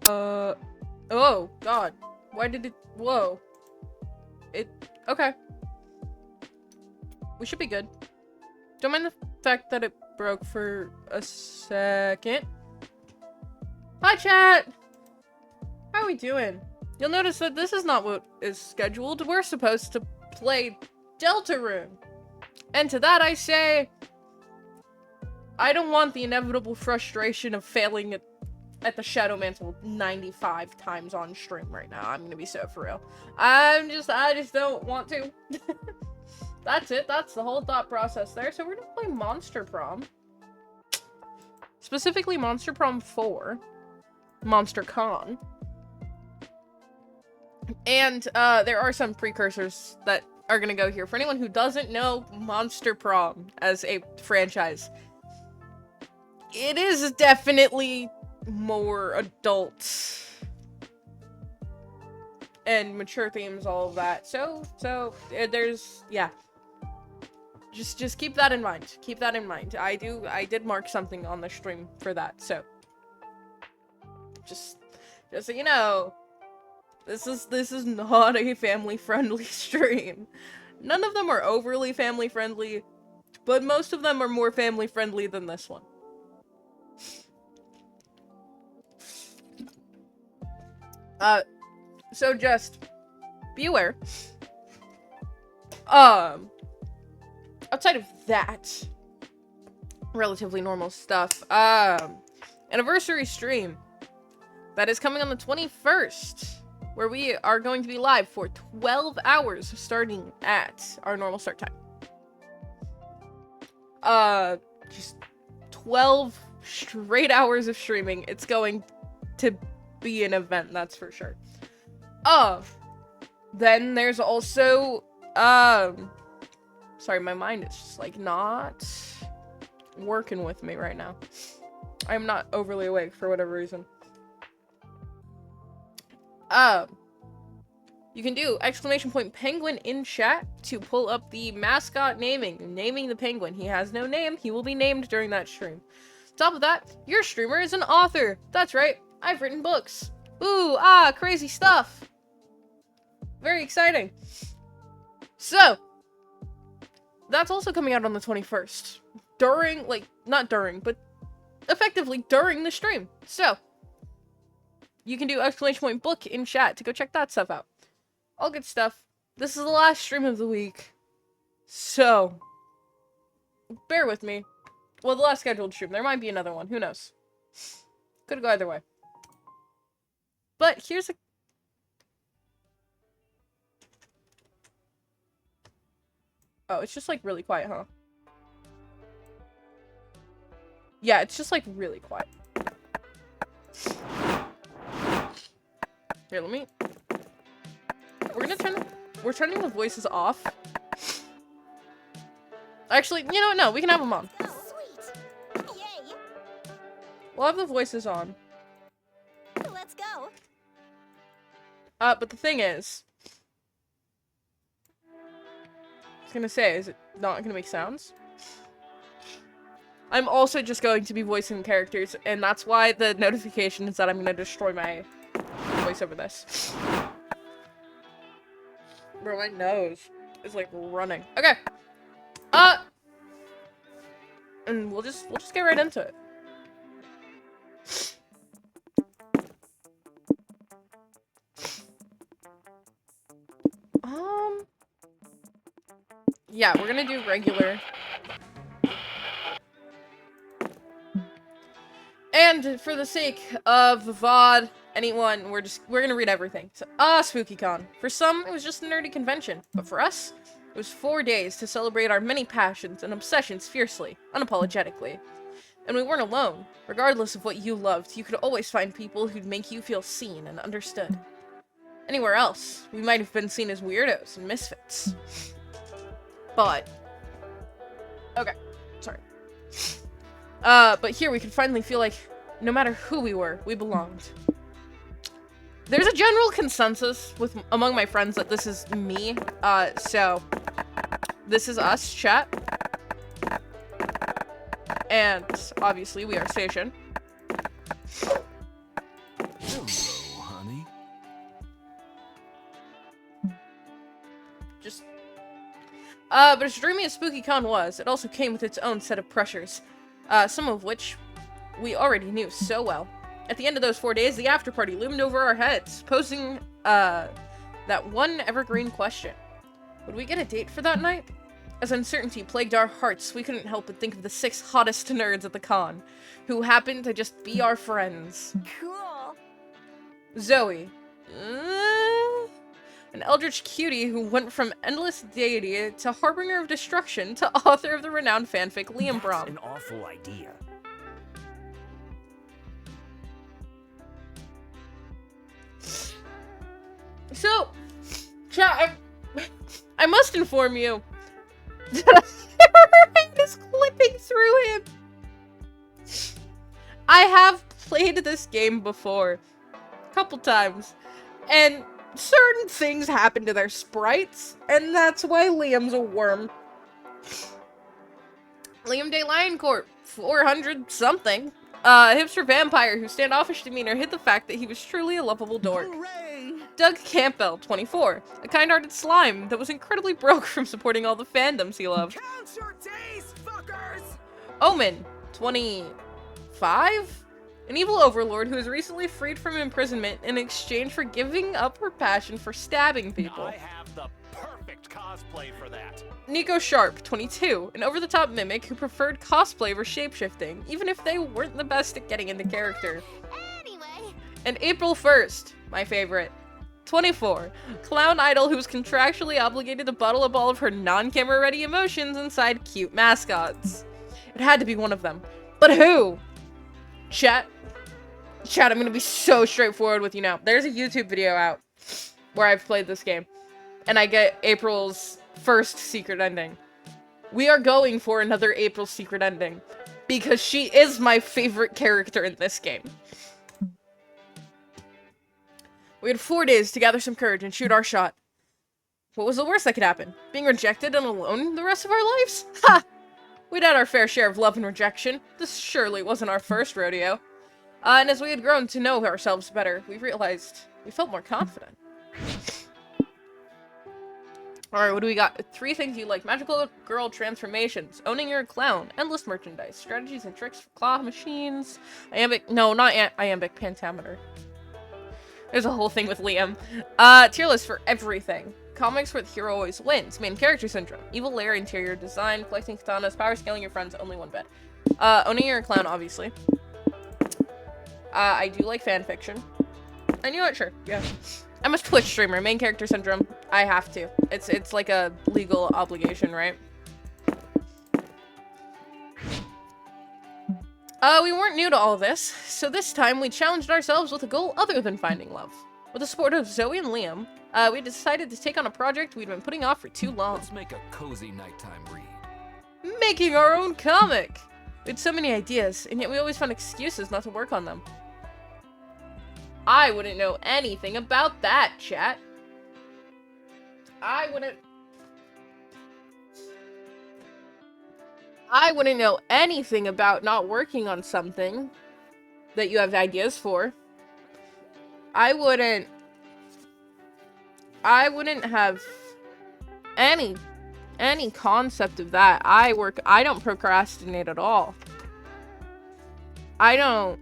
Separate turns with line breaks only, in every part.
Oh, God. Why did it... Whoa. Okay. We should be good. Don't mind the fact that it broke for a second. Hi, chat! How are we doing? You'll notice that this is not what is scheduled. We're supposed to play Deltarune. And to that I say... I don't want the inevitable frustration of failing at the Shadow Mantle 95 times on stream right now. I'm gonna be so for real. I just don't want to. That's it. That's the whole thought process there. So we're gonna play Monster Prom. Specifically Monster Prom 4. Monster Con. And there are some precursors that are gonna go here. For anyone who doesn't know Monster Prom as a franchise, it is definitely more adult and mature themes, all of that. So there's, yeah. Just keep that in mind. Keep that in mind. I did mark something on the stream for that, so just so you know, this is not a family-friendly stream. None of them are overly family-friendly, but most of them are more family-friendly than this one. So just be aware. Outside of that, relatively normal stuff, anniversary stream that is coming on the 21st, where we are going to be live for 12 hours starting at our normal start time. Just 12 straight hours of streaming. It's going to be an event, that's for sure. Then there's also, sorry, my mind is just, like, not working with me right now. I'm not overly awake for whatever reason. You can do !penguin in chat to pull up the mascot naming the penguin. He has no name. He will be named during that stream. Top of that, your streamer is an author. That's right. I've written books. Ooh, crazy stuff. Very exciting. So, that's also coming out on the 21st. During, like, not during, but effectively during the stream. So, you can do !book in chat to go check that stuff out. All good stuff. This is the last stream of the week. So, bear with me. Well, the last scheduled stream. There might be another one. Who knows? Could go either way. But here's a... Oh, it's just, like, really quiet, huh? Yeah, it's just, like, really quiet. Here, let me... We're turning the voices off. Actually, you know what? No, we can have them on.
Oh, sweet. Yay.
We'll have the voices on.
Let's go.
But the thing is... I was gonna say, is it not gonna make sounds? I'm also just going to be voicing characters, and that's why the notification is that I'm gonna destroy my voice over this. Bro, my nose is like running. Okay. And we'll just get right into it. Yeah, we're gonna do regular. And for the sake of the VOD, anyone, we're gonna read everything. So, SpookyCon. For some, it was just a nerdy convention, but for us, it was 4 days to celebrate our many passions and obsessions fiercely, unapologetically. And we weren't alone. Regardless of what you loved, you could always find people who'd make you feel seen and understood. Anywhere else, we might have been seen as weirdos and misfits. But... okay, sorry. But here we could finally feel like, no matter who we were, we belonged. There's a general consensus among my friends that this is me, so this is us, chat. And obviously we are Station.
Hello, honey.
Just... but as dreamy as SpookyCon was, it also came with its own set of pressures. Some of which we already knew so well. At the end of those 4 days, the after-party loomed over our heads, posing, that one evergreen question. Would we get a date for that night? As uncertainty plagued our hearts, we couldn't help but think of the 6 hottest nerds at the con, who happened to just be our friends.
Cool.
Zoe. An eldritch cutie who went from endless deity to harbinger of destruction to author of the renowned fanfic Liam
That's
Brom.
an awful idea.
So, chat, I must inform you that Herobrine is clipping through him. I have played this game before, a couple times, and certain things happen to their sprites, and that's why Liam's a worm. Liam de Lioncourt, 400 something. Hipster vampire whose standoffish demeanor hid the fact that he was truly a lovable dork.
Hooray!
Doug Campbell, 24, a kind-hearted slime that was incredibly broke from supporting all the fandoms he loved.
Count your days, fuckers!
Omen, 25, an evil overlord who was recently freed from imprisonment in exchange for giving up her passion for stabbing people.
I have the perfect cosplay for that.
Nico Sharp, 22, an over-the-top mimic who preferred cosplay over shapeshifting, even if they weren't the best at getting into character.
Anyway.
And April 1st, my favorite, 24, clown idol who was contractually obligated to bottle up all of her non-camera ready emotions inside cute mascots. It had to be one of them. But who? Chat, I'm gonna be so straightforward with you now. There's a YouTube video out where I've played this game, and I get April's first secret ending. We are going for another April secret ending, because she is my favorite character in this game. We had 4 days to gather some courage and shoot our shot. What was the worst that could happen? Being rejected and alone the rest of our lives? Ha! We'd had our fair share of love and rejection. This surely wasn't our first rodeo. And as we had grown to know ourselves better, we realized we felt more confident. Alright, what do we got? 3 things you like. Magical girl transformations. Owning your clown. Endless merchandise. Strategies and tricks for claw machines. Iambic... No, not iambic pentameter. There's a whole thing with Liam. Tier list for everything. Comics where the hero always wins. Main character syndrome. Evil lair interior design. Collecting katanas. Power scaling your friends. Only one bed. Owning your clown, obviously. I do like fanfiction. And you know what? Sure. Yeah. I'm a Twitch streamer. Main character syndrome. I have to. It's like a legal obligation, right? We weren't new to all this, so this time we challenged ourselves with a goal other than finding love. With the support of Zoe and Liam, we decided to take on a project we'd been putting off for too long.
Let's make a cozy nighttime read.
Making our own comic! We had so many ideas, and yet we always found excuses not to work on them. I wouldn't know anything about that, chat. I wouldn't know anything about not working on something that you have ideas for. I wouldn't have any concept of that. I don't procrastinate at all. I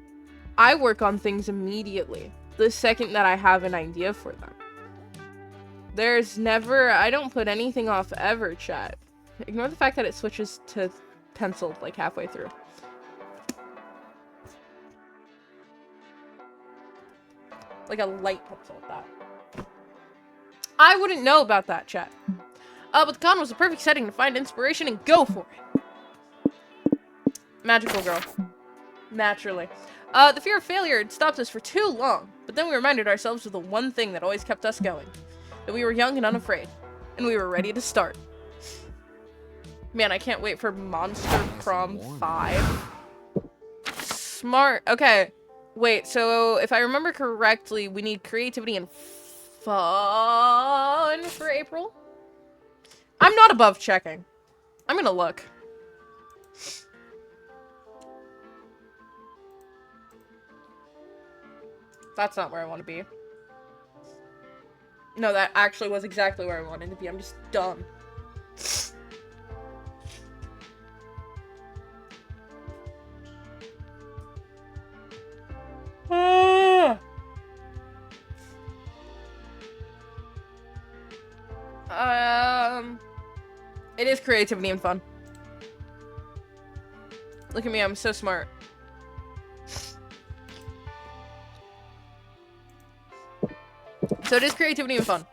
work on things immediately, the second that I have an idea for them. I don't put anything off ever, chat. Ignore the fact that it switches to penciled like halfway through. Like a light pencil at that. I wouldn't know about that, chat. But the con was the perfect setting to find inspiration and go for it. Magical girl. Naturally. The fear of failure had stopped us for too long, but then we reminded ourselves of the one thing that always kept us going. That we were young and unafraid, and we were ready to start. Man, I can't wait for Monster Prom 5. Smart. Okay. Wait, so if I remember correctly, we need creativity and fun for April? I'm not above checking. I'm gonna look. That's not where I want to be. No, that actually was exactly where I wanted to be. I'm just dumb. It is creativity and fun. Look at me, I'm so smart. So it is creativity and fun.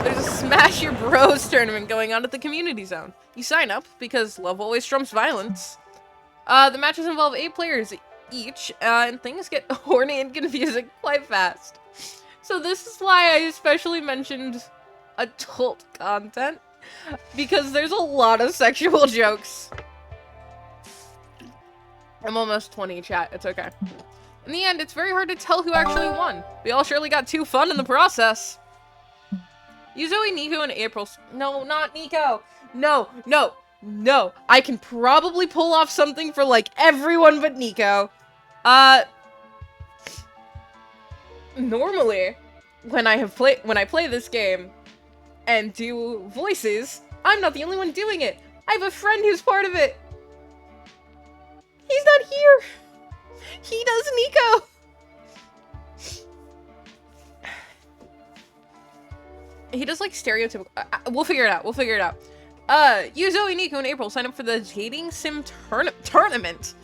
There's a Smash Your Bros tournament going on at the community zone. You sign up because love always trumps violence. The matches involve 8 players each, and things get horny and confusing quite fast. So this is why I especially mentioned adult content, because there's a lot of sexual jokes. I'm almost 20, chat. It's okay. In the end, it's very hard to tell who actually won. We all surely got too fun in the process. Yuzoi, Nico, and April. No, not Nico. No, no, no. I can probably pull off something for like everyone but Nico. Normally, when I play this game and do voices, I'm not the only one doing it. I have a friend who's part of it. He's not here. He does Nico. He does like stereotypical. We'll figure it out. We'll figure it out. Yuzoi, Nico, and April sign up for the dating sim tournament.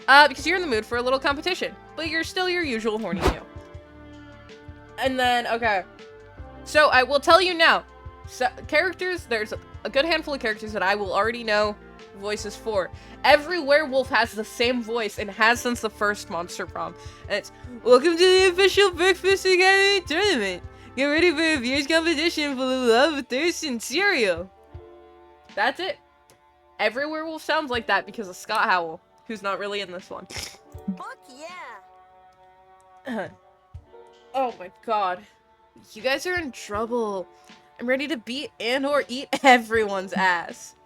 Because you're in the mood for a little competition, but you're still your usual horny you. And then, okay. So I will tell you now. So, characters, there's a good handful of characters that I will already know voices for. Every werewolf has the same voice and has since the first Monster Prom. And it's, welcome to the official Breakfast Academy tournament. Get ready for a fierce competition full of love, thirst, and cereal. That's it. Every werewolf sounds like that because of Scott Howell, who's not really in this one.
Fuck yeah.
Oh my god. You guys are in trouble. I'm ready to beat and or eat everyone's ass.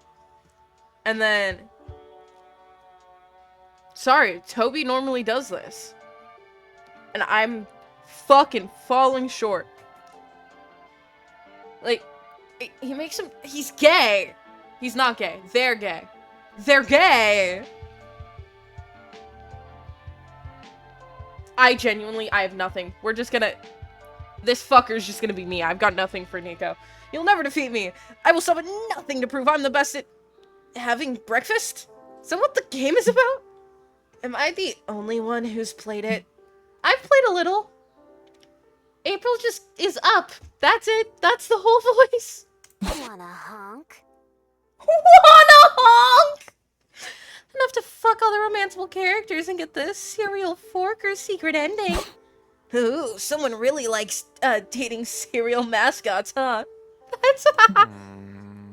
And then... Sorry, Toby normally does this. And I'm fucking falling short. Like, he makes him... He's gay. He's not gay. They're gay. They're gay! I have nothing. We're just gonna... This fucker's just gonna be me. I've got nothing for Nico. You'll never defeat me. I will stop at nothing to prove I'm the best at... having breakfast? Is that what the game is about? Am I the only one who's played it? I've played a little. April just is up. That's it. That's the whole voice.
Wanna honk?
Wanna honk? Enough to fuck all the romanceable characters and get the cereal fork or secret ending. Ooh, someone really likes dating cereal mascots, huh? That's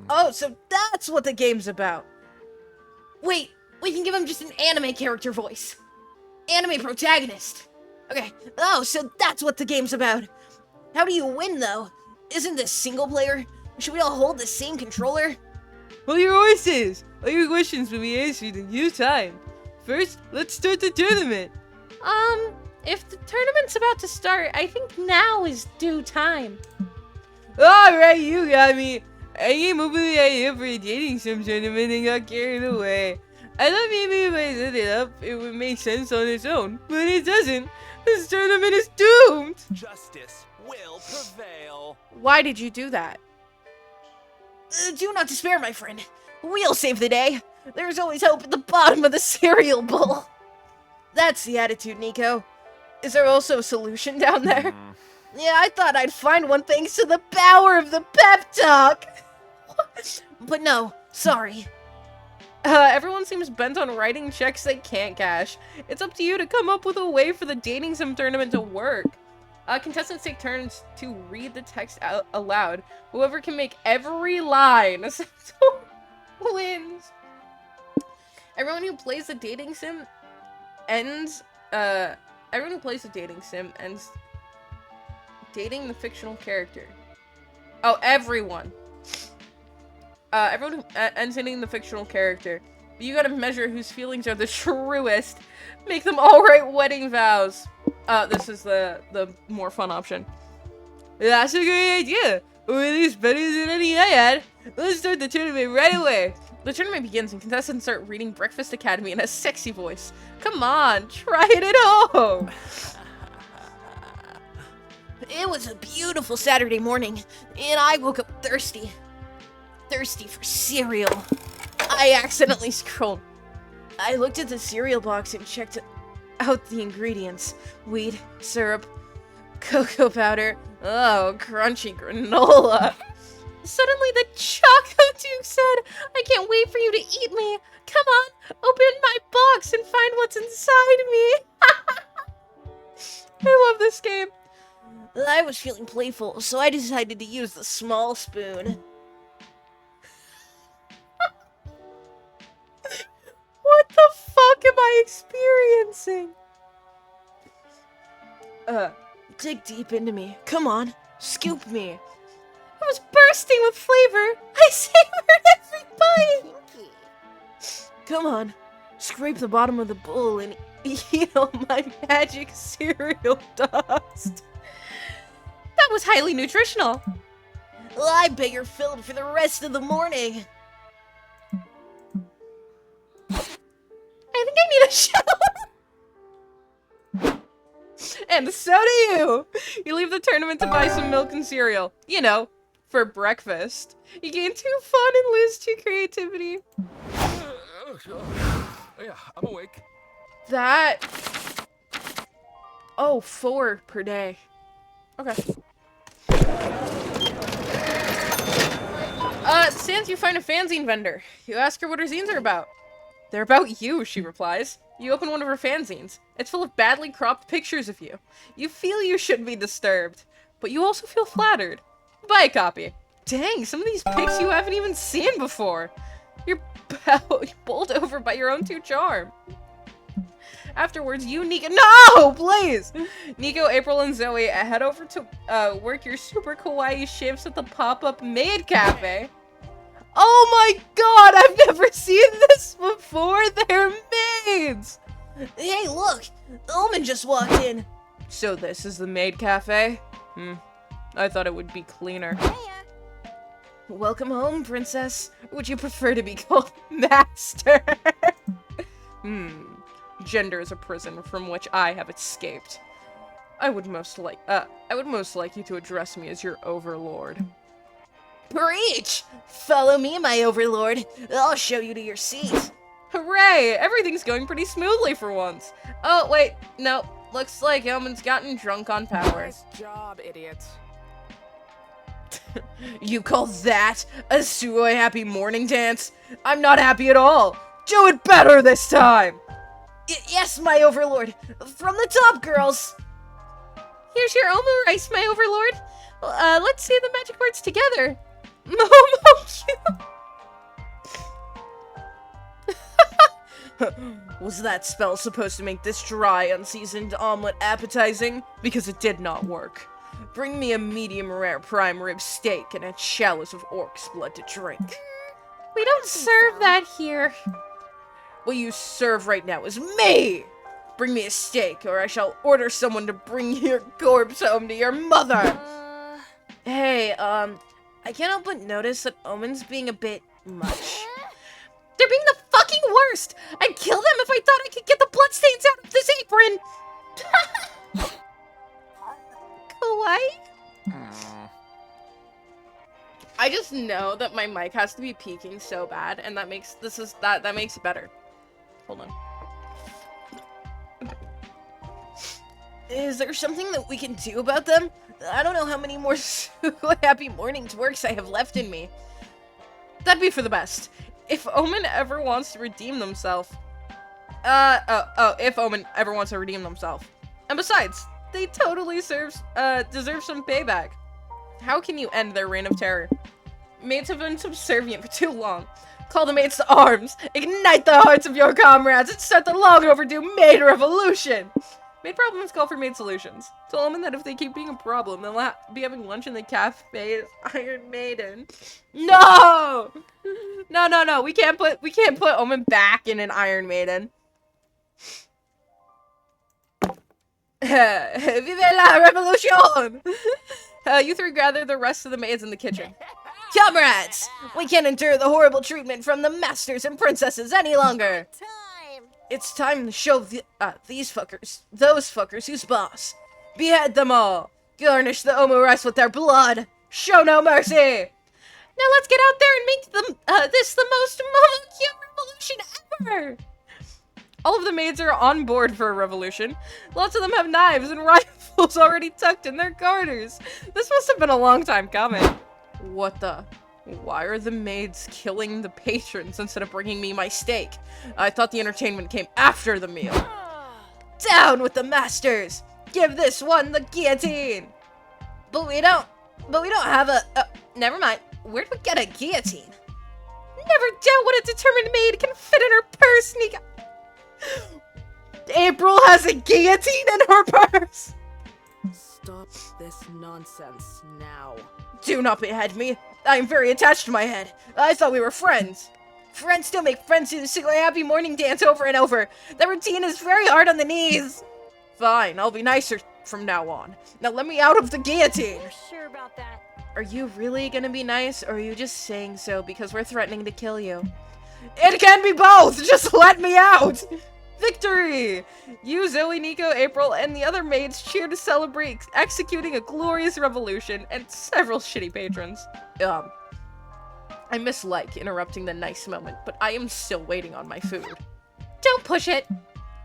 Oh, so that's what the game's about. Wait, we can give him just an anime character voice. Anime protagonist. Okay, oh, so that's what the game's about. How do you win, though? Isn't this single player? Should we all hold the same controller? Well, your voices. All your questions will be answered in due time. First, let's start the tournament. If the tournament's about to start, I think now is due time. Alright, you got me. I came up with the idea for a dating sim tournament and got carried away. I thought maybe if I set it up, it would make sense on its own, but it doesn't. This tournament is doomed.
Justice will prevail.
Why did you do that? Do not despair, my friend. We'll save the day. There's always hope at the bottom of the cereal bowl. That's the attitude, Nico. Is there also a solution down there? Yeah, I thought I'd find one thanks to the power of the pep talk. But no, sorry. Everyone seems bent on writing checks they can't cash. It's up to you to come up with a way for the dating sim tournament to work. Contestants take turns to read the text out aloud. Whoever can make every line wins. Everyone who plays the dating sim ends dating the fictional character. Oh, everyone. Everyone who ends dating the fictional character You gotta measure whose feelings are the truest. Make them all write wedding vows. This is the more fun option. That's a great idea. Or at least better than any I had. Let's start the tournament right away. The tournament begins and contestants start reading Breakfast Academy in a sexy voice. Come on, try it at home.
It was a beautiful Saturday morning, and I woke up thirsty. Thirsty for cereal. I accidentally scrolled. I looked at the cereal box and checked out the ingredients. Wheat, syrup, cocoa powder, oh, crunchy granola. Suddenly the Choco Duke said, I can't wait for you to eat me. Come on, open my box and find what's inside me. I love this game. I was feeling playful, so I decided to use the small spoon.
What the fuck am I experiencing?
Dig deep into me. Come on, scoop me.
I was bursting with flavor. I savored every bite.
Come on, scrape the bottom of the bowl and
Eat all my magic cereal dust. That was highly nutritional.
I bet you're filled for the rest of the morning.
I think I need a shower. And so do you. You leave the tournament to buy some milk and cereal. You know, for breakfast. You gain 2 fun and lose 2 creativity.
Yeah, I'm awake.
That... Oh, 4 per day. Okay. Sans, you find a fanzine vendor. You ask her what her zines are about. They're about you, she replies. You open one of her fanzines. It's full of badly cropped pictures of you. You feel you should be disturbed, but you also feel flattered. Buy a copy. Dang, some of these pics you haven't even seen before. You're bowled over by your own 2 charm. Afterwards, you, Nico— No, please! Nico, April, and Zoe head over to work your super kawaii shifts at the pop-up maid cafe. Oh my god, I've never seen this before! They're maids!
Hey, look! Omen just walked in.
So this is the maid cafe? I thought it would be cleaner.
Welcome home, princess.
Would you prefer to be called master? Gender is a prison from which I have escaped. I would most like you to address me as your overlord.
Preach! Follow me, my overlord. I'll show you to your seat.
Hooray! Everything's going pretty smoothly for once. Oh, wait. No. Looks like Omen's gotten drunk on power.
Nice job, idiots.
You call that a Sugoi happy morning dance? I'm not happy at all. Do it better this time!
Yes, my overlord. From the top, girls.
Here's your Omo rice, my overlord. Let's say the magic words together. Momo Was that spell supposed to make this dry, unseasoned omelet appetizing? Because it did not work. Bring me a medium rare prime rib steak and a chalice of orc's blood to drink. We don't serve that here. What you serve right now is me! Bring me a steak, or I shall order someone to bring your corpse home to your mother! Hey, I can't help but notice that Omen's being a bit much. They're being the fucking worst! I'd kill them if I thought I could get the bloodstains out of this apron! Kawaii? I just know that my mic has to be peaking so bad, and that makes that makes it better. Hold on.
Is there something that we can do about them? I don't know how many more happy morning twerks I have left in me.
That'd be for the best. If Omen ever wants to redeem themselves. If Omen ever wants to redeem themselves. And besides, they totally deserve some payback. How can you end their reign of terror? Mates have been subservient for too long. Call the mates to arms. Ignite the hearts of your comrades and start the long overdue maid revolution. Made problems call for made solutions. Tell Omen that if they keep being a problem, they'll be having lunch in the cafe as Iron Maiden. No! No. We can't put Omen back in an Iron Maiden. Vive la revolution! You three gather the rest of the maids in the kitchen.
Comrades! We can't endure the horrible treatment from the masters and princesses any longer!
Time.
It's time to show those fuckers who's boss. Behead them all! Garnish the Omu rice with their blood! Show no mercy!
Now let's get out there and make this the most cute revolution ever! All of the maids are on board for a revolution. Lots of them have knives and rifles already tucked in their garters. This must have been a long time coming. What the? Why are the maids killing the patrons instead of bringing me my steak? I thought the entertainment came after the meal.
Down with the masters! Give this one the guillotine! But we don't have a, never mind. Where'd we get a guillotine?
Never doubt what a determined maid can fit in her purse, Nika.
April has a guillotine in her purse!
Stop this nonsense now.
Do not behead me. I am very attached to my head. I thought we were friends. Friends don't make friends who sing a happy morning dance over and over. The routine is very hard on the knees. Fine, I'll be nicer from now on. Now let me out of the guillotine.
You're sure about that?
Are you really gonna be nice, or are you just saying so because we're threatening to kill you?
It can be both! Just let me out!
Victory! You, Zoe, Nico, April, and the other maids cheer to celebrate executing a glorious revolution and several shitty patrons. I mislike interrupting the nice moment, but I am still waiting on my food. Don't push it!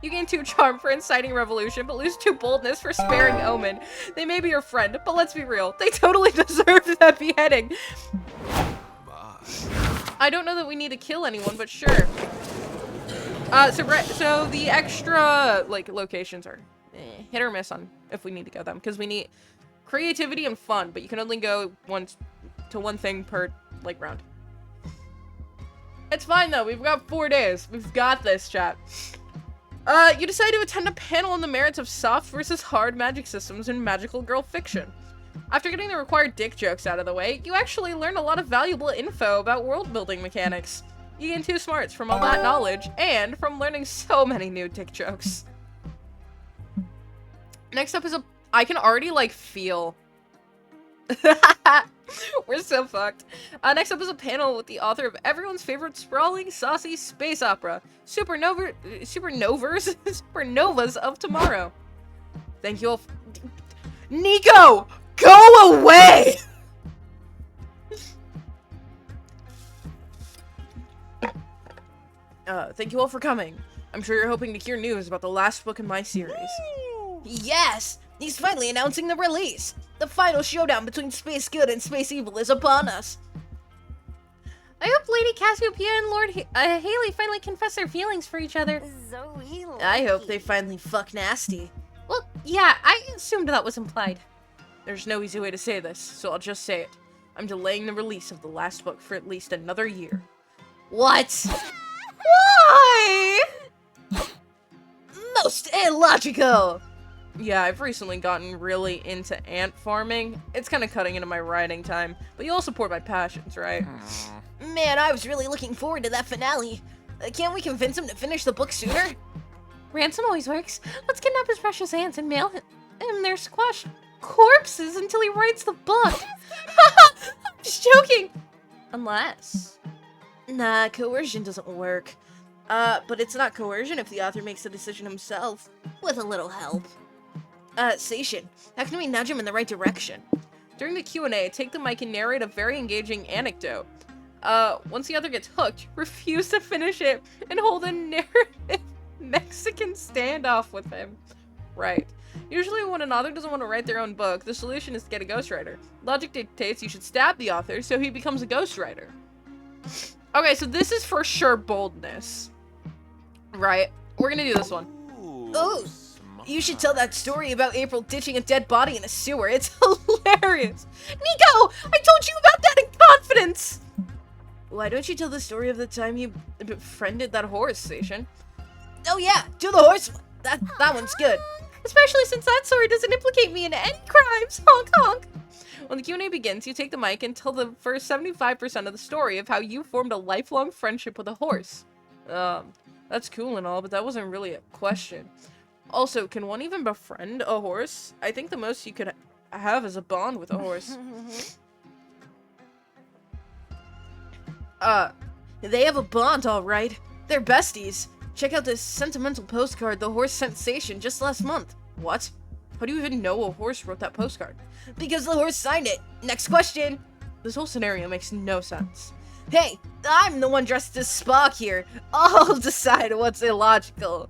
You gain 2 charm for inciting revolution, but lose 2 boldness for sparing Omen. They may be your friend, but let's be real, they totally deserved that beheading. I don't know that we need to kill anyone, but sure. So the extra, like, locations are hit or miss on if we need to go them, because we need creativity and fun, but you can only go one thing per, like, round. It's fine, though. We've got 4 days. We've got this, chat. You decide to attend a panel on the merits of soft versus hard magic systems in magical girl fiction. After getting the required dick jokes out of the way, you actually learn a lot of valuable info about world-building mechanics. You gain 2 smarts from all that knowledge, and from learning so many new dick jokes. Next up is I can already, like, feel... We're so fucked. Next up is a panel with the author of everyone's favorite sprawling, saucy space opera, Supernovas of Tomorrow. Thank you all
Nico! Go away!
Thank you all for coming. I'm sure you're hoping to hear news about the last book in my series.
Yes! He's finally announcing the release! The final showdown between Space Good and Space Evil is upon us!
I hope Lady Cassiopeia and Lord Haley finally confess their feelings for each other.
Zoe.
I hope they finally fuck nasty.
Well, yeah, I assumed that was implied. There's no easy way to say this, so I'll just say it. I'm delaying the release of the last book for at least another year.
What?
Why?
Most illogical!
Yeah, I've recently gotten really into ant farming. It's kind of cutting into my writing time, but you all support my passions, right?
Man, I was really looking forward to that finale. Can't we convince him to finish the book sooner?
Ransom always works. Let's kidnap his precious ants and mail him their squashed corpses until he writes the book. I'm just joking. Unless...
Nah, coercion doesn't work. But it's not coercion if the author makes the decision himself. With a little help. Seishin, how can we nudge him in the right direction?
During the Q&A, take the mic and narrate a very engaging anecdote. Once the author gets hooked, refuse to finish it and hold a narrative Mexican standoff with him. Right. Usually when an author doesn't want to write their own book, the solution is to get a ghostwriter. Logic dictates you should stab the author so he becomes a ghostwriter. Okay, so this is for sure boldness. Right? We're gonna do this one.
Oh, you should tell that story about April ditching a dead body in a sewer. It's
Hilarious. Nico! I told you about that in confidence!
Why don't you tell the story of the time you
Befriended that horse station.
Oh yeah, do the horse one. That one's good.
especially since that story doesn't implicate me in any crimes. Honk honk. When the Q&A begins, you take the mic and tell the first 75% of the story of how you formed a lifelong friendship with a horse. That's cool and all, but that wasn't really a question. Also, can one even befriend a horse? I think the most you could have is a bond with a horse.
They have a bond, all right. They're besties. Check out this sentimental postcard the horse sent Station just last month.
What? How do you even know a horse wrote that postcard?
Because the horse signed it. Next question.
This whole scenario makes no sense.
Hey, I'm the one dressed as Spock here. I'll decide what's illogical.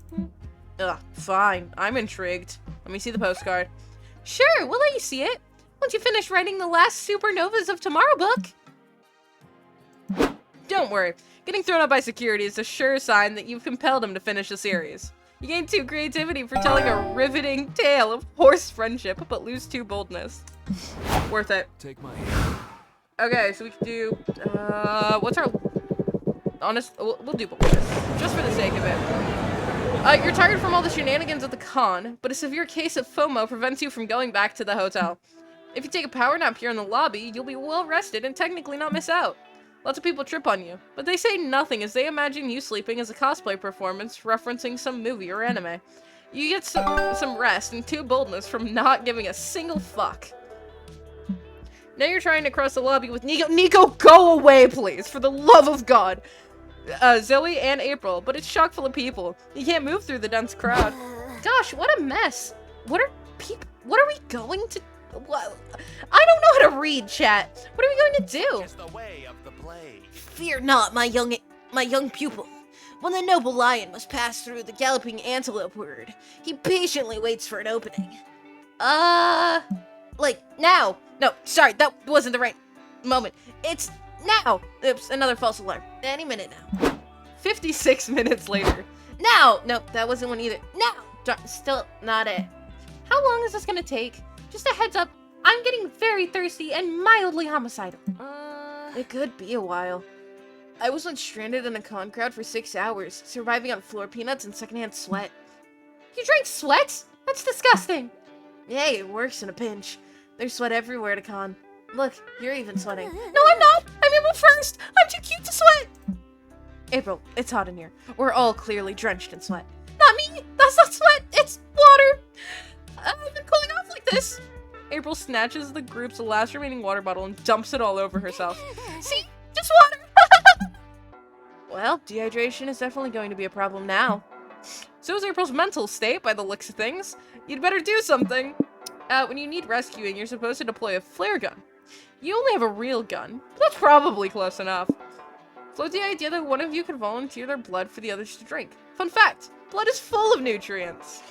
Ugh, fine. I'm intrigued. Let me see the postcard. Sure, we'll let you see it. Once you finish writing the last Supernovas of Tomorrow book. Don't worry. Getting thrown out by security is a sure sign that you've compelled him to finish the series. You gain 2 creativity for telling a riveting tale of horse friendship, but lose 2 boldness. Worth it.
Take my hand.
Okay, so we can do, what's our, we'll do boldness, just for the sake of it. You're tired from all the shenanigans at the con, but a severe case of FOMO prevents you from going back to the hotel. If you take a power nap here in the lobby, you'll be well rested and technically not miss out. Lots of people trip on you, but they say nothing as they imagine you sleeping as a cosplay performance referencing some movie or anime. You get some rest and 2 boldness from not giving a single fuck. Now you're trying to cross the lobby with Nico. Nico, go away, please, for the love of God. Zoe and April, but it's chock full of people. You can't move through the dense crowd. Gosh, what a mess. What are we going to... What? I don't know how to read, chat. What are we going to do?
It's the way of the blade.
Fear not, my young pupil. When the noble lion must pass through the galloping antelope word, he patiently waits for an opening. Like, now. No, sorry, that wasn't the right moment. It's now. Oops, another false alarm. Any minute now.
56 minutes later.
Now! Nope, that wasn't one either. Now! Still not it.
How long is this gonna take? Just a heads up, I'm getting very thirsty and mildly homicidal.
It could be a while. I was once stranded in a con crowd for 6 hours, surviving on floor peanuts and secondhand sweat.
You drank sweat? That's disgusting.
Hey, it works in a pinch. There's sweat everywhere at a con. Look, you're even sweating.
No, I'm not. I'm April first. I'm too cute to sweat. April, it's hot in here. We're all clearly drenched in sweat. Not me. That's not sweat. It's water. I've been cooling off like this. April snatches the group's last remaining water bottle and dumps it all over herself. See? Just water.
Well, dehydration is definitely going to be a problem now.
So is April's mental state, by the looks of things. You'd better do something. When you need rescuing, you're supposed to deploy a flare gun. You only have a real gun, but that's probably close enough. Float the idea that one of you could volunteer their blood for the others to drink. Fun fact, blood is full of nutrients.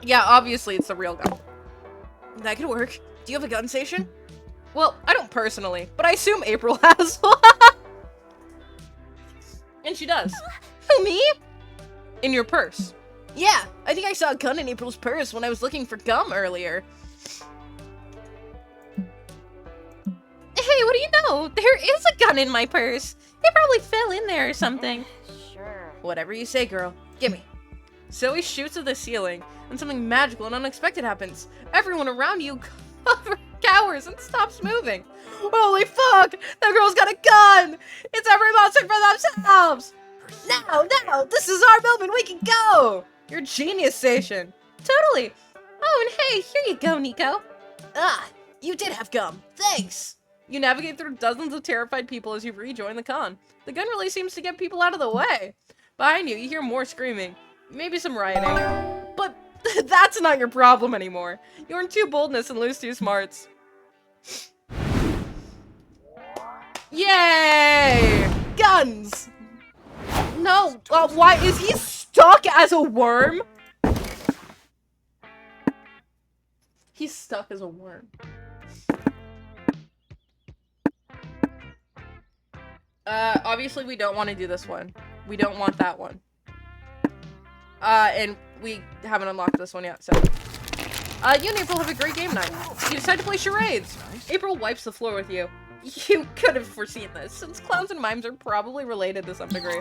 Yeah, obviously it's the real gun.
That could work. Do you have a gun station?
Well, I don't personally, but I assume April has one. And she does.
Who, me?
In your purse.
Yeah, I think I saw a gun in April's purse when I was looking for gum earlier.
Hey, what do you know? There is a gun in my purse. It probably fell in there or something.
Sure.
Whatever you say, girl. Gimme.
Zoe shoots at the ceiling, and something magical and unexpected happens. Everyone around you cowers and stops moving. Holy fuck! That girl's got a gun! It's every monster for themselves! Now! This is our moment! We can go! You're genius, Station. Totally. Oh, and hey, here you go, Nico.
You did have gum. Thanks.
You navigate through dozens of terrified people as you rejoin the con. The gun really seems to get people out of the way. Behind you, you hear more screaming. Maybe some rioting. But that's not your problem anymore. You earn 2 boldness and lose 2 smarts. Yay! Guns! No, why is he stuck as a worm? He's stuck as a worm. Obviously we don't want to do this one. We don't want that one. And we haven't unlocked this one yet, so. You and April have a great game night. You decide to play charades. April wipes the floor with you. You could have foreseen this, since clowns and mimes are probably related to some degree.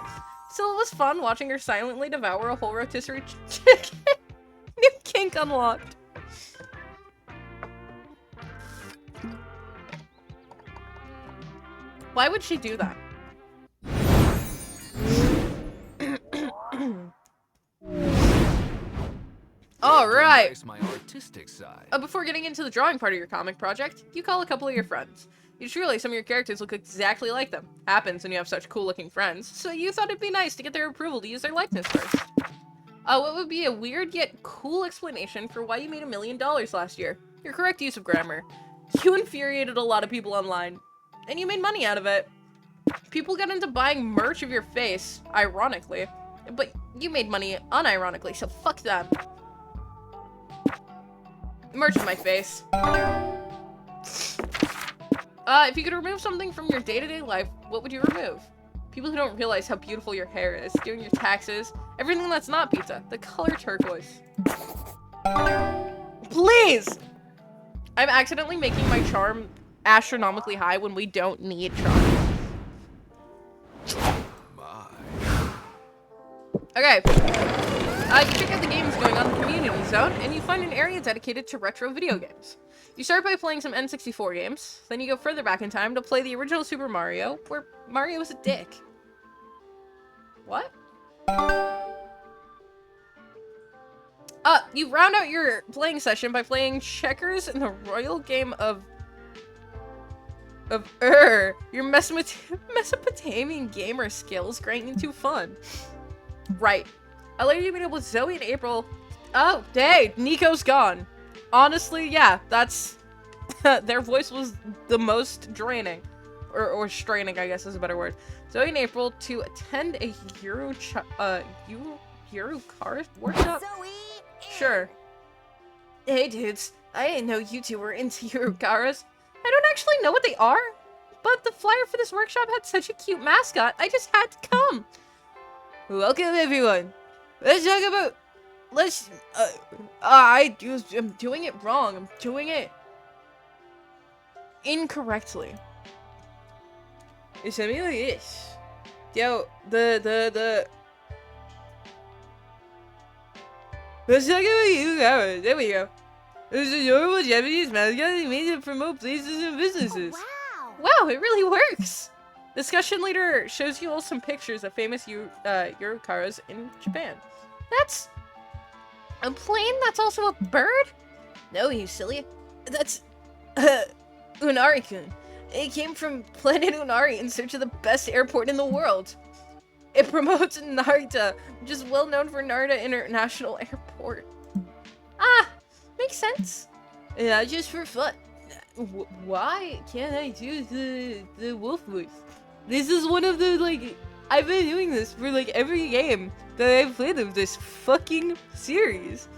Still, it was fun watching her silently devour a whole rotisserie chicken. New kink unlocked. Why would she do that? All right.
Embrace my artistic side.
Before getting into the drawing part of your comic project, you call a couple of your friends. You just realize some of your characters look exactly like them. Happens when you have such cool-looking friends, so you thought it'd be nice to get their approval to use their likeness first. What would be a weird yet cool explanation for why you made $1 million last year? Your correct use of grammar. You infuriated a lot of people online, and you made money out of it. People got into buying merch of your face, ironically, but you made money unironically, so fuck them. Merch of my face. If you could remove something from your day-to-day life, what would you remove? People who don't realize how beautiful your hair is, doing your taxes, everything that's not pizza, the color turquoise. Please! I'm accidentally making my charm astronomically high when we don't need charm. Okay. You check out the games going on in the community zone, and you find an area dedicated to retro video games. You start by playing some N64 games, then you go further back in time to play the original Super Mario, where Mario was a dick. What? You round out your playing session by playing checkers in the royal game of your Mesopotamian gamer skills grant you too fun. Right. I later you meet up with Zoe and April. Oh, hey, Nico's gone. Honestly, yeah, that's... their voice was the most draining. Or straining, I guess is a better word. Zoe and April to attend a Euro car workshop?
Zoe!
Sure. Hey dudes, I didn't know you two were into Eurocaras. I don't actually know what they are, but the flyer for this workshop had such a cute mascot, I just had to come. Welcome everyone. Let's talk about... I'm doing it wrong. I'm doing it incorrectly. It's something like this. Yo, Let's talk about Eurocaras. There we go. There's a adorable Japanese mascot made to promote places and businesses.
Wow!
Wow, it really works! Discussion leader shows you all some pictures of famous Eurocaras in Japan. That's a plane that's also a bird? No, you silly. That's Unari-kun. It came from planet Unari in search of the best airport in the world. It promotes Narita, which is well known for Narita International Airport. Ah, makes sense. Yeah, just for fun. Why can't I do the wolf voice? This is one of the, like, I've been doing this for, like, every game that I've played of this fucking series.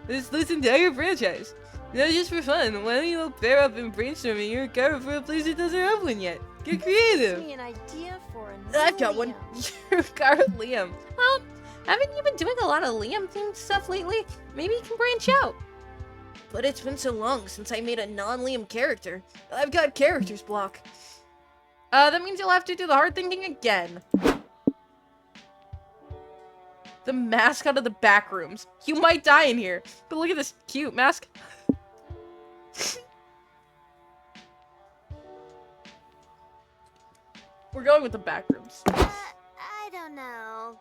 This entire franchise. Not just for fun. Why don't you all pair up and brainstorm in your car for a place that doesn't have one yet? Get creative!
Gives me an idea for a
I've got one.
Liam.
Your car, Liam. Well, haven't you been doing a lot of Liam-themed stuff lately? Maybe you can branch out. But it's been so long since I made a non-Liam character. I've got character's block. That means you'll have to do the hard thinking again. The mascot of the back rooms. You might die in here, but look at this cute mask. We're going with the back rooms.
I don't know.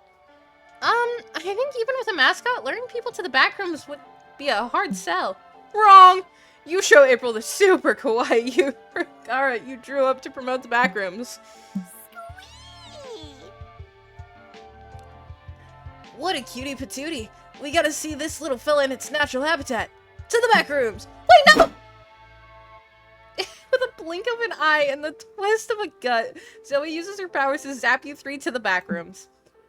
I think even with a mascot, luring people to the back rooms would be a hard sell. Wrong! You show April the super kawaii Eurocara you drew up to promote the back rooms.
Squee!
What a cutie patootie. We gotta see this little fella in its natural habitat. To the back rooms! Wait, no! With a blink of an eye and the twist of a gut, Zoe uses her powers to zap you three to the back rooms.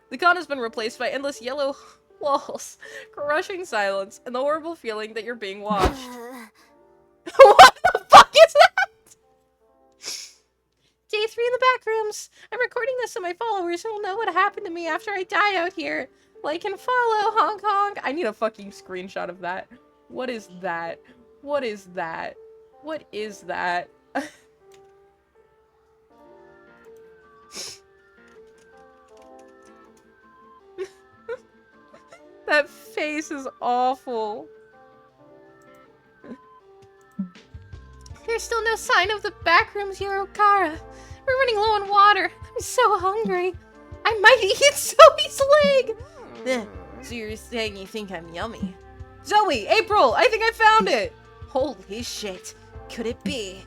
The con has been replaced by endless yellow walls, crushing silence, and the horrible feeling that you're being watched. What the fuck is that? Day 3 in the back rooms. I'm recording this so my followers will know what happened to me after I die out here. Like and follow, honk honk. I need a fucking screenshot of that. What is that? What is that? What is that? That face is awful. There's still no sign of the backrooms, Yorokara. We're running low on water. I'm so hungry. I might eat Zoe's leg. So you're saying you think I'm yummy? Zoe, April, I think I found it. Holy shit. Could it be?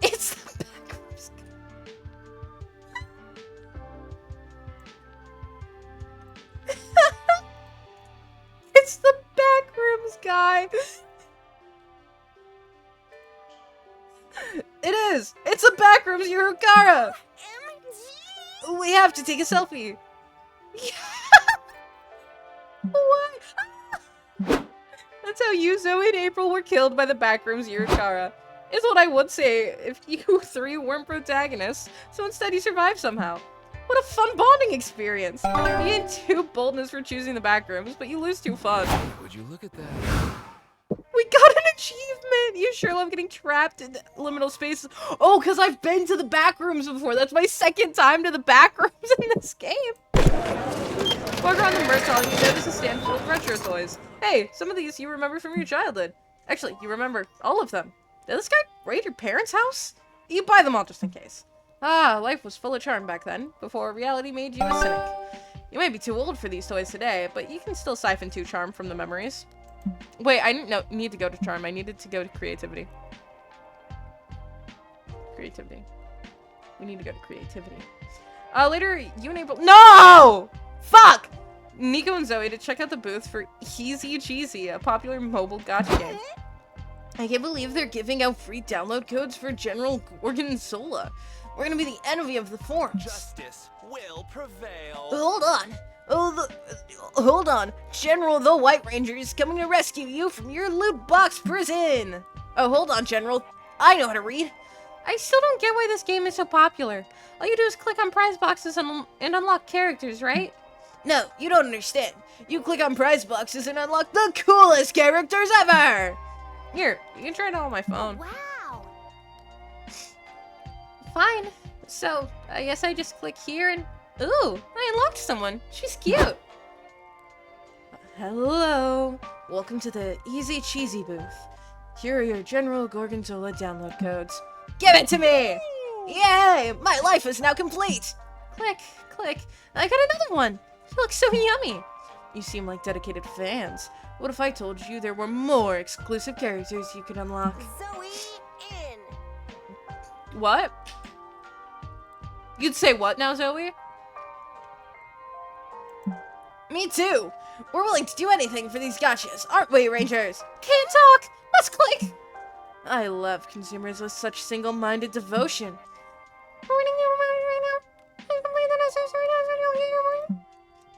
It's the backrooms. It's the backrooms guy. It is. It's the backrooms, Yorokara.
MG!
We have to take a selfie. What? That's how you, Zoe, and April were killed by the backrooms Yorokara. Is what I would say if you three weren't protagonists, so instead you survived somehow. What a fun bonding experience! You gain 2 boldness for choosing the backrooms, but you lose 2 fun.
Would you look at that?
We got an achievement! You sure love getting trapped in liminal spaces. Oh, because I've been to the backrooms before. That's my 2nd time to the backrooms in this game. Walk around the merch hall and you notice a stand full of retro toys. Hey, some of these you remember from your childhood. Actually, you remember all of them. Did this guy raid your parents' house? You buy them all just in case. Ah, life was full of charm back then, before reality made you a cynic. You might be too old for these toys today, but you can still siphon 2 charm from the memories. Wait, I didn't need to go to charm. I needed to go to creativity. Creativity. We need to go to creativity. Later, you and April— No! Fuck! Nico and Zoe to check out the booth for Easy Cheesy, a popular mobile gacha game. I can't believe they're giving out free download codes for General Gorgonzola. We're gonna be the envy of the forums.
Justice will prevail.
Hold on. Hold on. General the White Ranger is coming to rescue you from your loot box prison. Oh, hold on, General. I know how to read. I still don't get why this game is so popular. All you do is click on prize boxes and unlock characters, right? No, you don't understand. You click on prize boxes and unlock the coolest characters ever! Here, you can try it on my phone.
Wow!
Fine. So, I guess I just click here and... Ooh, I unlocked someone. She's cute. Hello. Welcome to the Easy Cheesy booth. Here are your General Gorgonzola download codes. Give it to me! Yay! My life is now complete! Click, click. I got another one. You look so yummy. You seem like dedicated fans. What if I told you there were more exclusive characters you could unlock?
Zoe in!
What? You'd say what now, Zoe? Me too. We're willing to do anything for these gachas, aren't we, Rangers? Can't talk. Let's click. I love consumers with such single-minded devotion.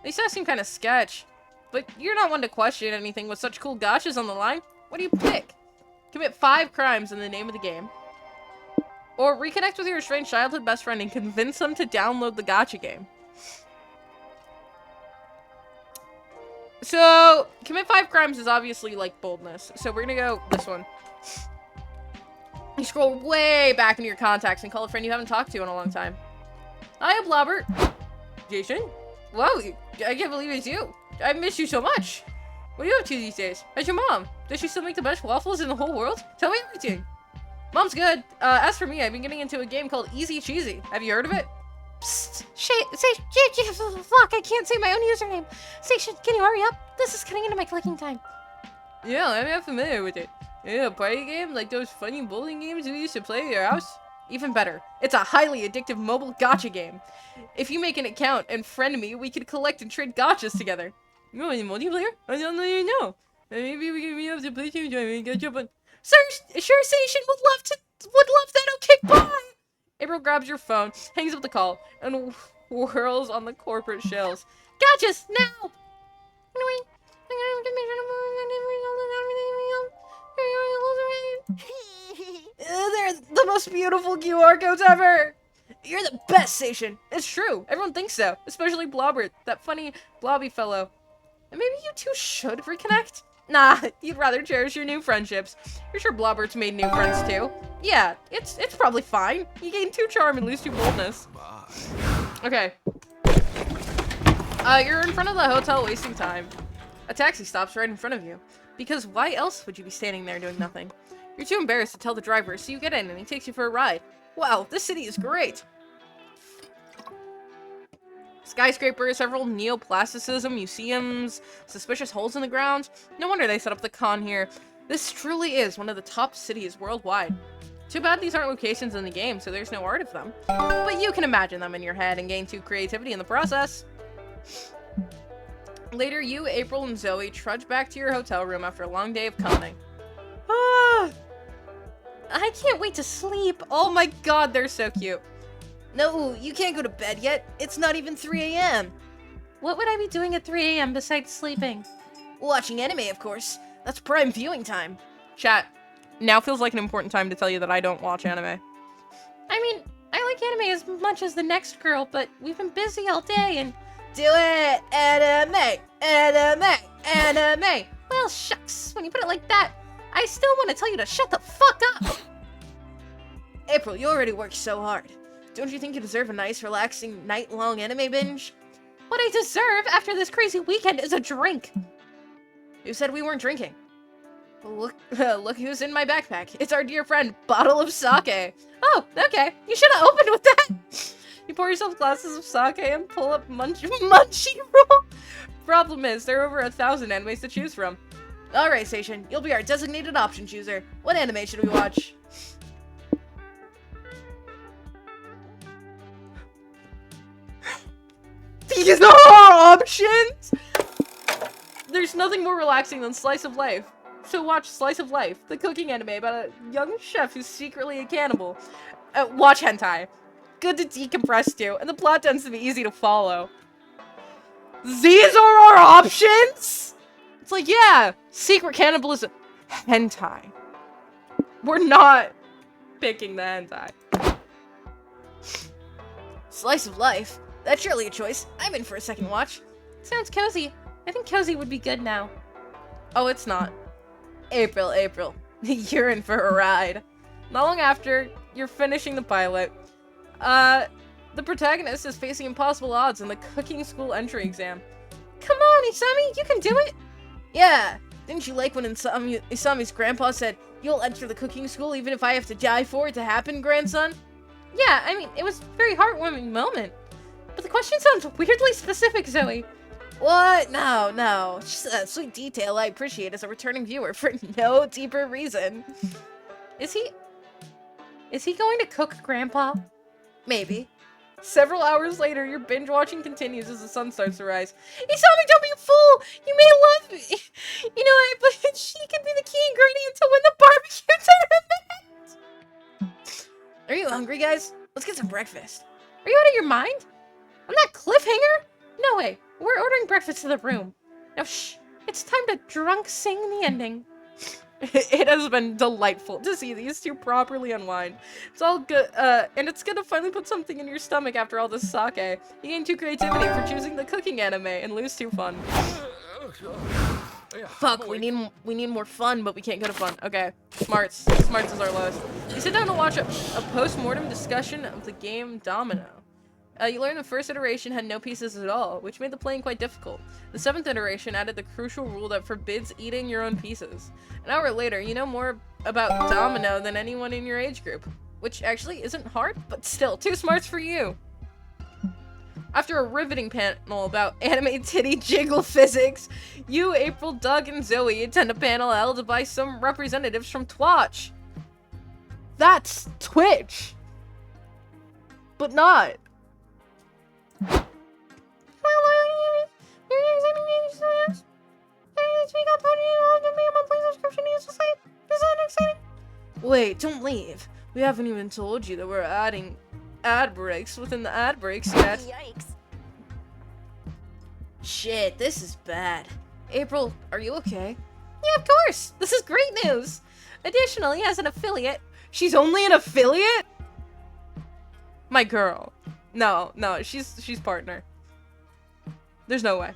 These guys seem kind of sketch, but you're not one to question anything with such cool gachas on the line. What do you pick? Commit 5 crimes in the name of the game. Or reconnect with your estranged childhood best friend and convince them to download the gacha game. So, commit 5 crimes is obviously like boldness. So we're gonna go this one. You scroll way back into your contacts and call a friend you haven't talked to in a long time. Hi, Blobbert. Jason? Whoa, I can't believe it's you. I miss you so much. What are you up to these days? How's your mom? Does she still make the best waffles in the whole world? Tell me everything. Mom's good. As for me, I've been getting into a game called Easy Cheesy. Have you heard of it? Psst. Fuck, I can't say my own username. Station, can you hurry up? This is cutting into my clicking time. Yeah, I'm not familiar with it. Yeah, a party game like those funny bowling games we used to play at your house? Even better, it's a highly addictive mobile gacha game. If you make an account and friend me, we can collect and trade gachas together. You want any multiplayer? I don't really know. Maybe we can meet up to play team join and catch up on... Sure, Station would love that. Okay, bye. April grabs your phone, hangs up the call, and whirls on the corporate shells. Gachas now. They're the most beautiful QR codes ever. You're the best, Station. It's true. Everyone thinks so, especially Blobbert, that funny blobby fellow. And maybe you two should reconnect? Nah, you'd rather cherish your new friendships. You're sure Blobbert's made new friends too. Yeah, it's probably fine. You gain 2 charm and lose 2 boldness.
Bye.
Okay. You're in front of the hotel wasting time. A taxi stops right in front of you. Because why else would you be standing there doing nothing? You're too embarrassed to tell the driver, so you get in and he takes you for a ride. Wow, this city is great. Skyscrapers, several neoplasticism museums, suspicious holes in the ground. No wonder they set up the con here. This truly is one of the top cities worldwide. Too bad these aren't locations in the game, so there's no art of them. But you can imagine them in your head and gain 2 creativity in the process. Later, you, April, and Zoe trudge back to your hotel room after a long day of conning. Ah! I can't wait to sleep. Oh my god, they're so cute.
No, you can't go to bed yet. It's not even 3 a.m.
What would I be doing at 3 a.m. besides sleeping?
Watching anime, of course. That's prime viewing time.
Chat, now feels like an important time to tell you that I don't watch anime. I mean, I like anime as much as the next girl, but we've been busy all day and...
Do it! Anime! Anime! Anime!
Well, shucks, when you put it like that, I still want to tell you to shut the fuck up!
April, you already worked so hard. Don't you think you deserve a nice, relaxing, night-long anime binge?
What I deserve after this crazy weekend is a drink!
Who said we weren't drinking? Look, look who's in my backpack. It's our dear friend, Bottle of Sake.
Oh, okay. You should have opened with that! You pour yourself glasses of sake and pull up Munchie Roll. Problem is, there are over 1,000 animes to choose from.
Alright, Seishin, you'll be our designated option chooser. What anime should we watch?
These are our options! There's nothing more relaxing than Slice of Life. So watch Slice of Life, the cooking anime about a young chef who's secretly a cannibal. Watch hentai. Good to decompress to, and the plot tends to be easy to follow. These are our options?! It's like, yeah, secret cannibalism. Hentai. We're not picking the hentai.
Slice of Life? That's surely a choice. I'm in for a second watch.
Sounds cozy. I think cozy would be good now. Oh, it's not.
April, you're in for a ride.
Not long after, you're finishing the pilot. The protagonist is facing impossible odds in the cooking school entry exam. Come on, Isami, you can do it!
Yeah! Didn't you like when Isami's grandpa said, "You'll enter the cooking school even if I have to die for it to happen, grandson"?
Yeah, I mean, it was a very heartwarming moment. But the question sounds weirdly specific, Zoe.
What? No. Just a sweet detail I appreciate as a returning viewer for no deeper reason.
Is he going to cook Grandpa?
Maybe.
Several hours later, your binge watching continues as the sun starts to rise. Isami, don't be a fool! You may love me! You know what? But she can be the key ingredient to win the barbecue tournament!
Are you hungry, guys? Let's get some breakfast.
Are you out of your mind? On that cliffhanger? No way. We're ordering breakfast to the room. Now shh. It's time to drunk sing the ending. It has been delightful to see these two properly unwind. It's all good, and it's gonna finally put something in your stomach after all this sake. You gain 2 creativity for choosing the cooking anime, and lose 2 fun.
Fuck, we need more fun, but we can't go to fun.
Okay, Smarts is our lowest. You sit down to watch a post-mortem discussion of the game Domino. You learn the first iteration had no pieces at all, which made the playing quite difficult. The 7th iteration added the crucial rule that forbids eating your own pieces. An hour later, you know more about Domino than anyone in your age group. Which actually isn't hard, but still, 2 smarts for you! After a riveting panel about anime titty jiggle physics, you, April, Doug, and Zoe attend a panel held by some representatives from Twitch. That's Twitch! But not.
Wait, don't leave. We haven't even told you that we're adding ad breaks within the ad breaks yet.
Yikes.
Shit, this is bad. April, are you okay?
Yeah, of course! This is great news! Additionally, as an affiliate... She's only an affiliate? My girl. No, she's partner. There's no way.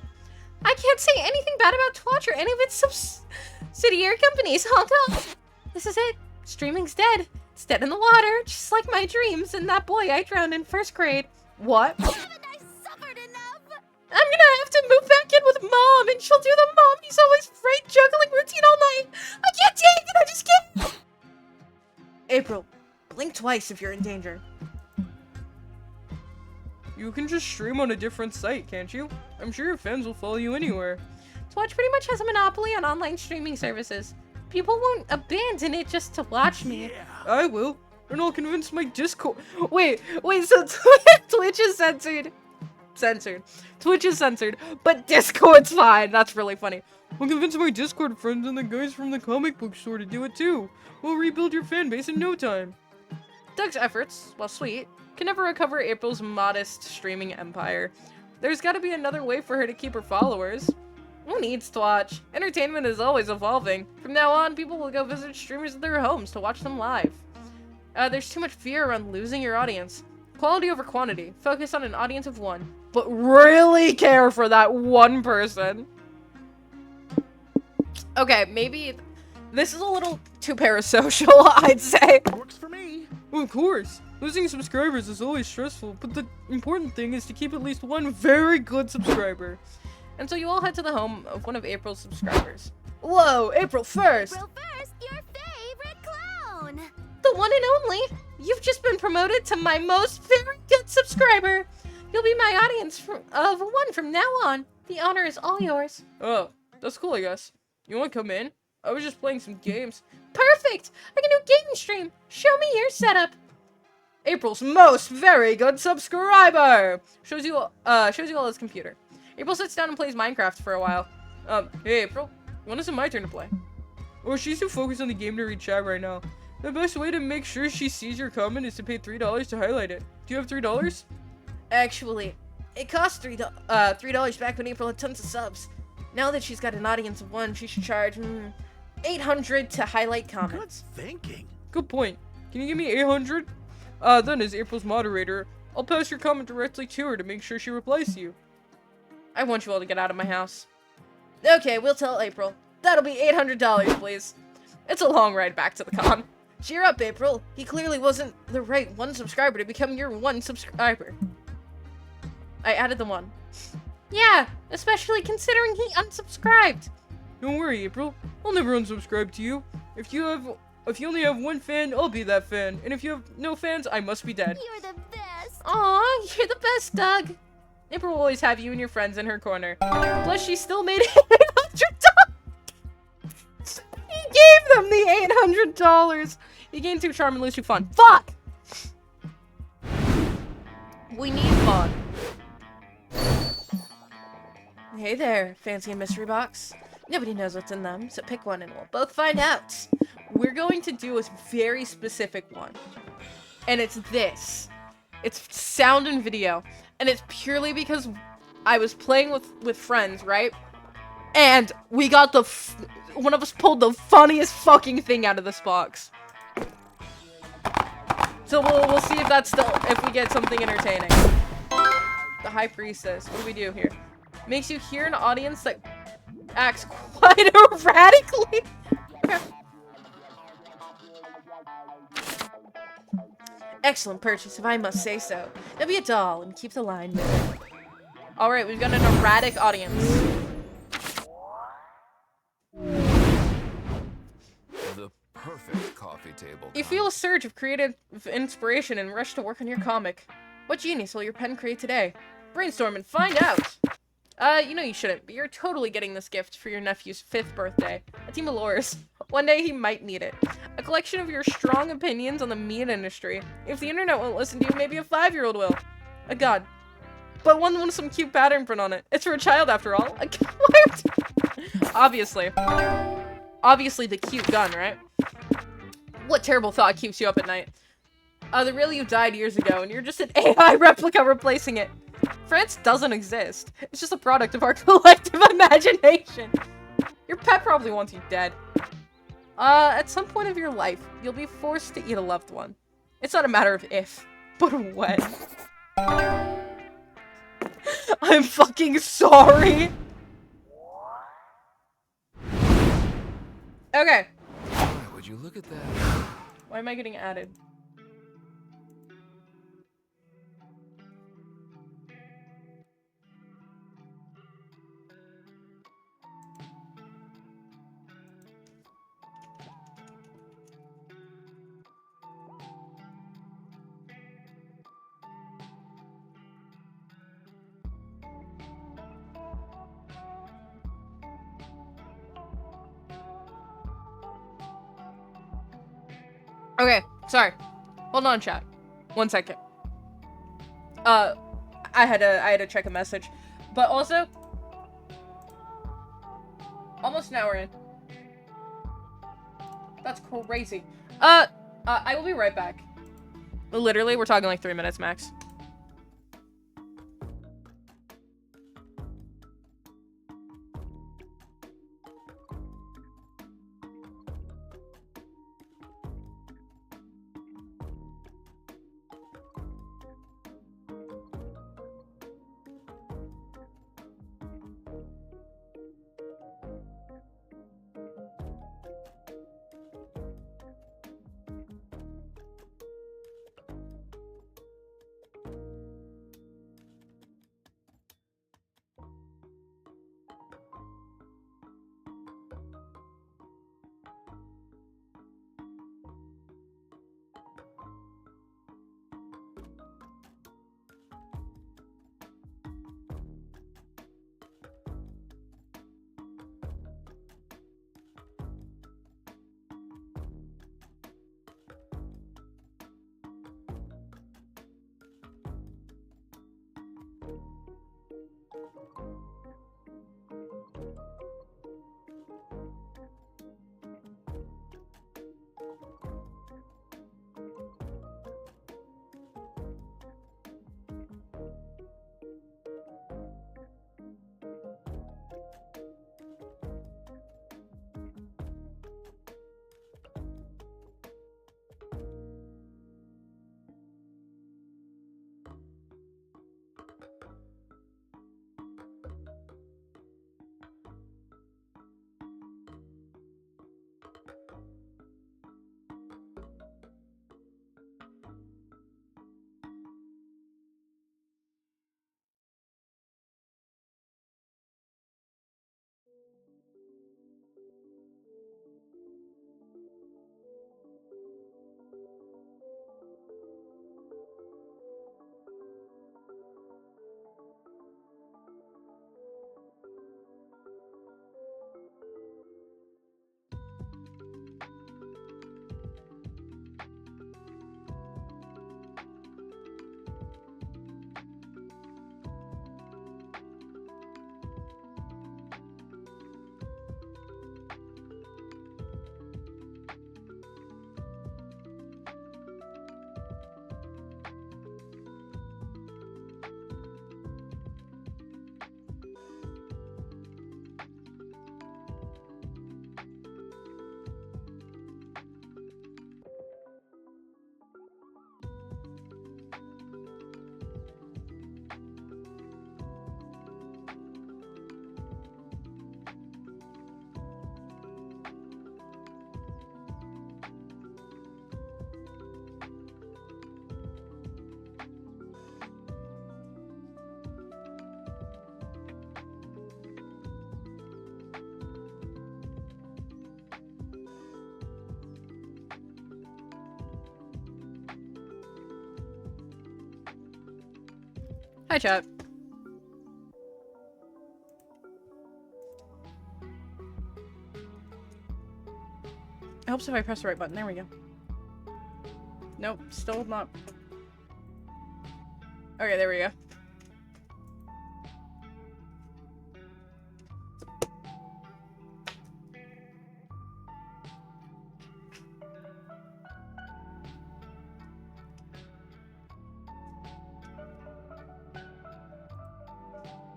I can't say anything bad about Twitch or any of its subsidiary companies. Honk honk. This is it. Streaming's dead. It's dead in the water, just like my dreams and that boy I drowned in 1st grade. What?
Haven't I suffered enough?
I'm gonna have to move back in with Mom, and she'll do the Mommy's always right juggling routine all night. I can't take it, I just can't.
April, blink twice if you're in danger.
You can just stream on a different site, can't you? I'm sure your fans will follow you anywhere. Twitch pretty much has a monopoly on online streaming services. People won't abandon it just to watch me. I will. And I'll convince my Discord. Wait, so Twitch is censored. Twitch is censored, but Discord's fine. That's really funny. I'll convince my Discord friends and the guys from the comic book store to do it too. We'll rebuild your fan base in no time. Doug's efforts, while sweet, can never recover April's modest streaming empire. There's gotta be another way for her to keep her followers. Who needs Twitch? Entertainment is always evolving. From now on, people will go visit streamers at their homes to watch them live. There's too much fear around losing your audience. Quality over quantity. Focus on an audience of one. But really care for that one person. Okay, maybe this is a little too parasocial, I'd say.
Works for me.
Of course. Losing subscribers is always stressful, but the important thing is to keep at least one very good subscriber. And so you all head to the home of one of April's subscribers. Whoa, April first!
April 1st, your favorite clown.
The one and only. You've just been promoted to my most very good subscriber. You'll be my audience of one from now on. The honor is all yours.
Oh, that's cool, I guess. You wanna come in? I was just playing some games.
Perfect. I can do gaming stream. Show me your setup.
April's most very good subscriber! Shows you all his computer. April sits down and plays Minecraft for a while. Hey April, when is it my turn to play? Oh, she's too focused on the game to read chat right now. The best way to make sure she sees your comment is to pay $3 to highlight it. Do you have $3?
Actually, it cost $3 back when April had tons of subs. Now that she's got an audience of one, she should charge $800 to highlight
Good
comments.
thinking.
Good point. Can you give me 800? Then as April's moderator, I'll pass your comment directly to her to make sure she replies to you. I want you all to get out of my house.
Okay, we'll tell April. That'll be $800, please.
It's a long ride back to the con.
Cheer up, April. He clearly wasn't the right one subscriber to become your one subscriber.
I added the one.
Yeah, especially considering he unsubscribed.
Don't worry, April. I'll never unsubscribe to you. If you only have one fan, I'll be that fan. And if you have no fans, I must be dead.
You're the best.
Aw, you're the best, Doug.
April will always have you and your friends in her corner. Plus, she still made $800. He gave them the $800. You gain 2 charm and lose 2 fun. Fuck! We need fun.
Hey there, fancy a mystery box. Nobody knows what's in them, so pick one and we'll both find out.
We're going to do a very specific one. And it's this. It's sound and video. And it's purely because I was playing with friends, right? And we got one of us pulled the funniest fucking thing out of this box. So we'll see if we get something entertaining. The High Priestess. What do we do here? Makes you hear an audience that acts quite erratically.
Excellent purchase, if I must say so. Now be a doll and keep the line moving.
Alright, we've got an erratic audience.
The perfect coffee table.
You feel a surge of creative inspiration and rush to work on your comic. What genius will your pen create today? Brainstorm and find out! You know you shouldn't, but you're totally getting this gift for your nephew's 5th birthday. A team of lures. One day he might need it. A collection of your strong opinions on the meat industry. If the internet won't listen to you, maybe a 5-year-old will. A gun. But one with some cute pattern print on it. It's for a child after all. A gun? What? Obviously. Obviously the cute gun, right? What terrible thought keeps you up at night? The real you died years ago, and you're just an AI replica replacing it. France doesn't exist. It's just a product of our collective imagination. Your pet probably wants you dead. At some point of your life, you'll be forced to eat a loved one. It's not a matter of if, but when. I'm fucking sorry. Okay.
Would you look at that?
Why am I getting added? Okay, sorry. Hold on, chat. 1 second. I had to check a message. But also, almost an hour in. That's crazy. I will be right back. Literally, we're talking like 3 minutes max. Hi, chat. It helps if I press the right button. There we go. Nope, still not. Okay, there we go.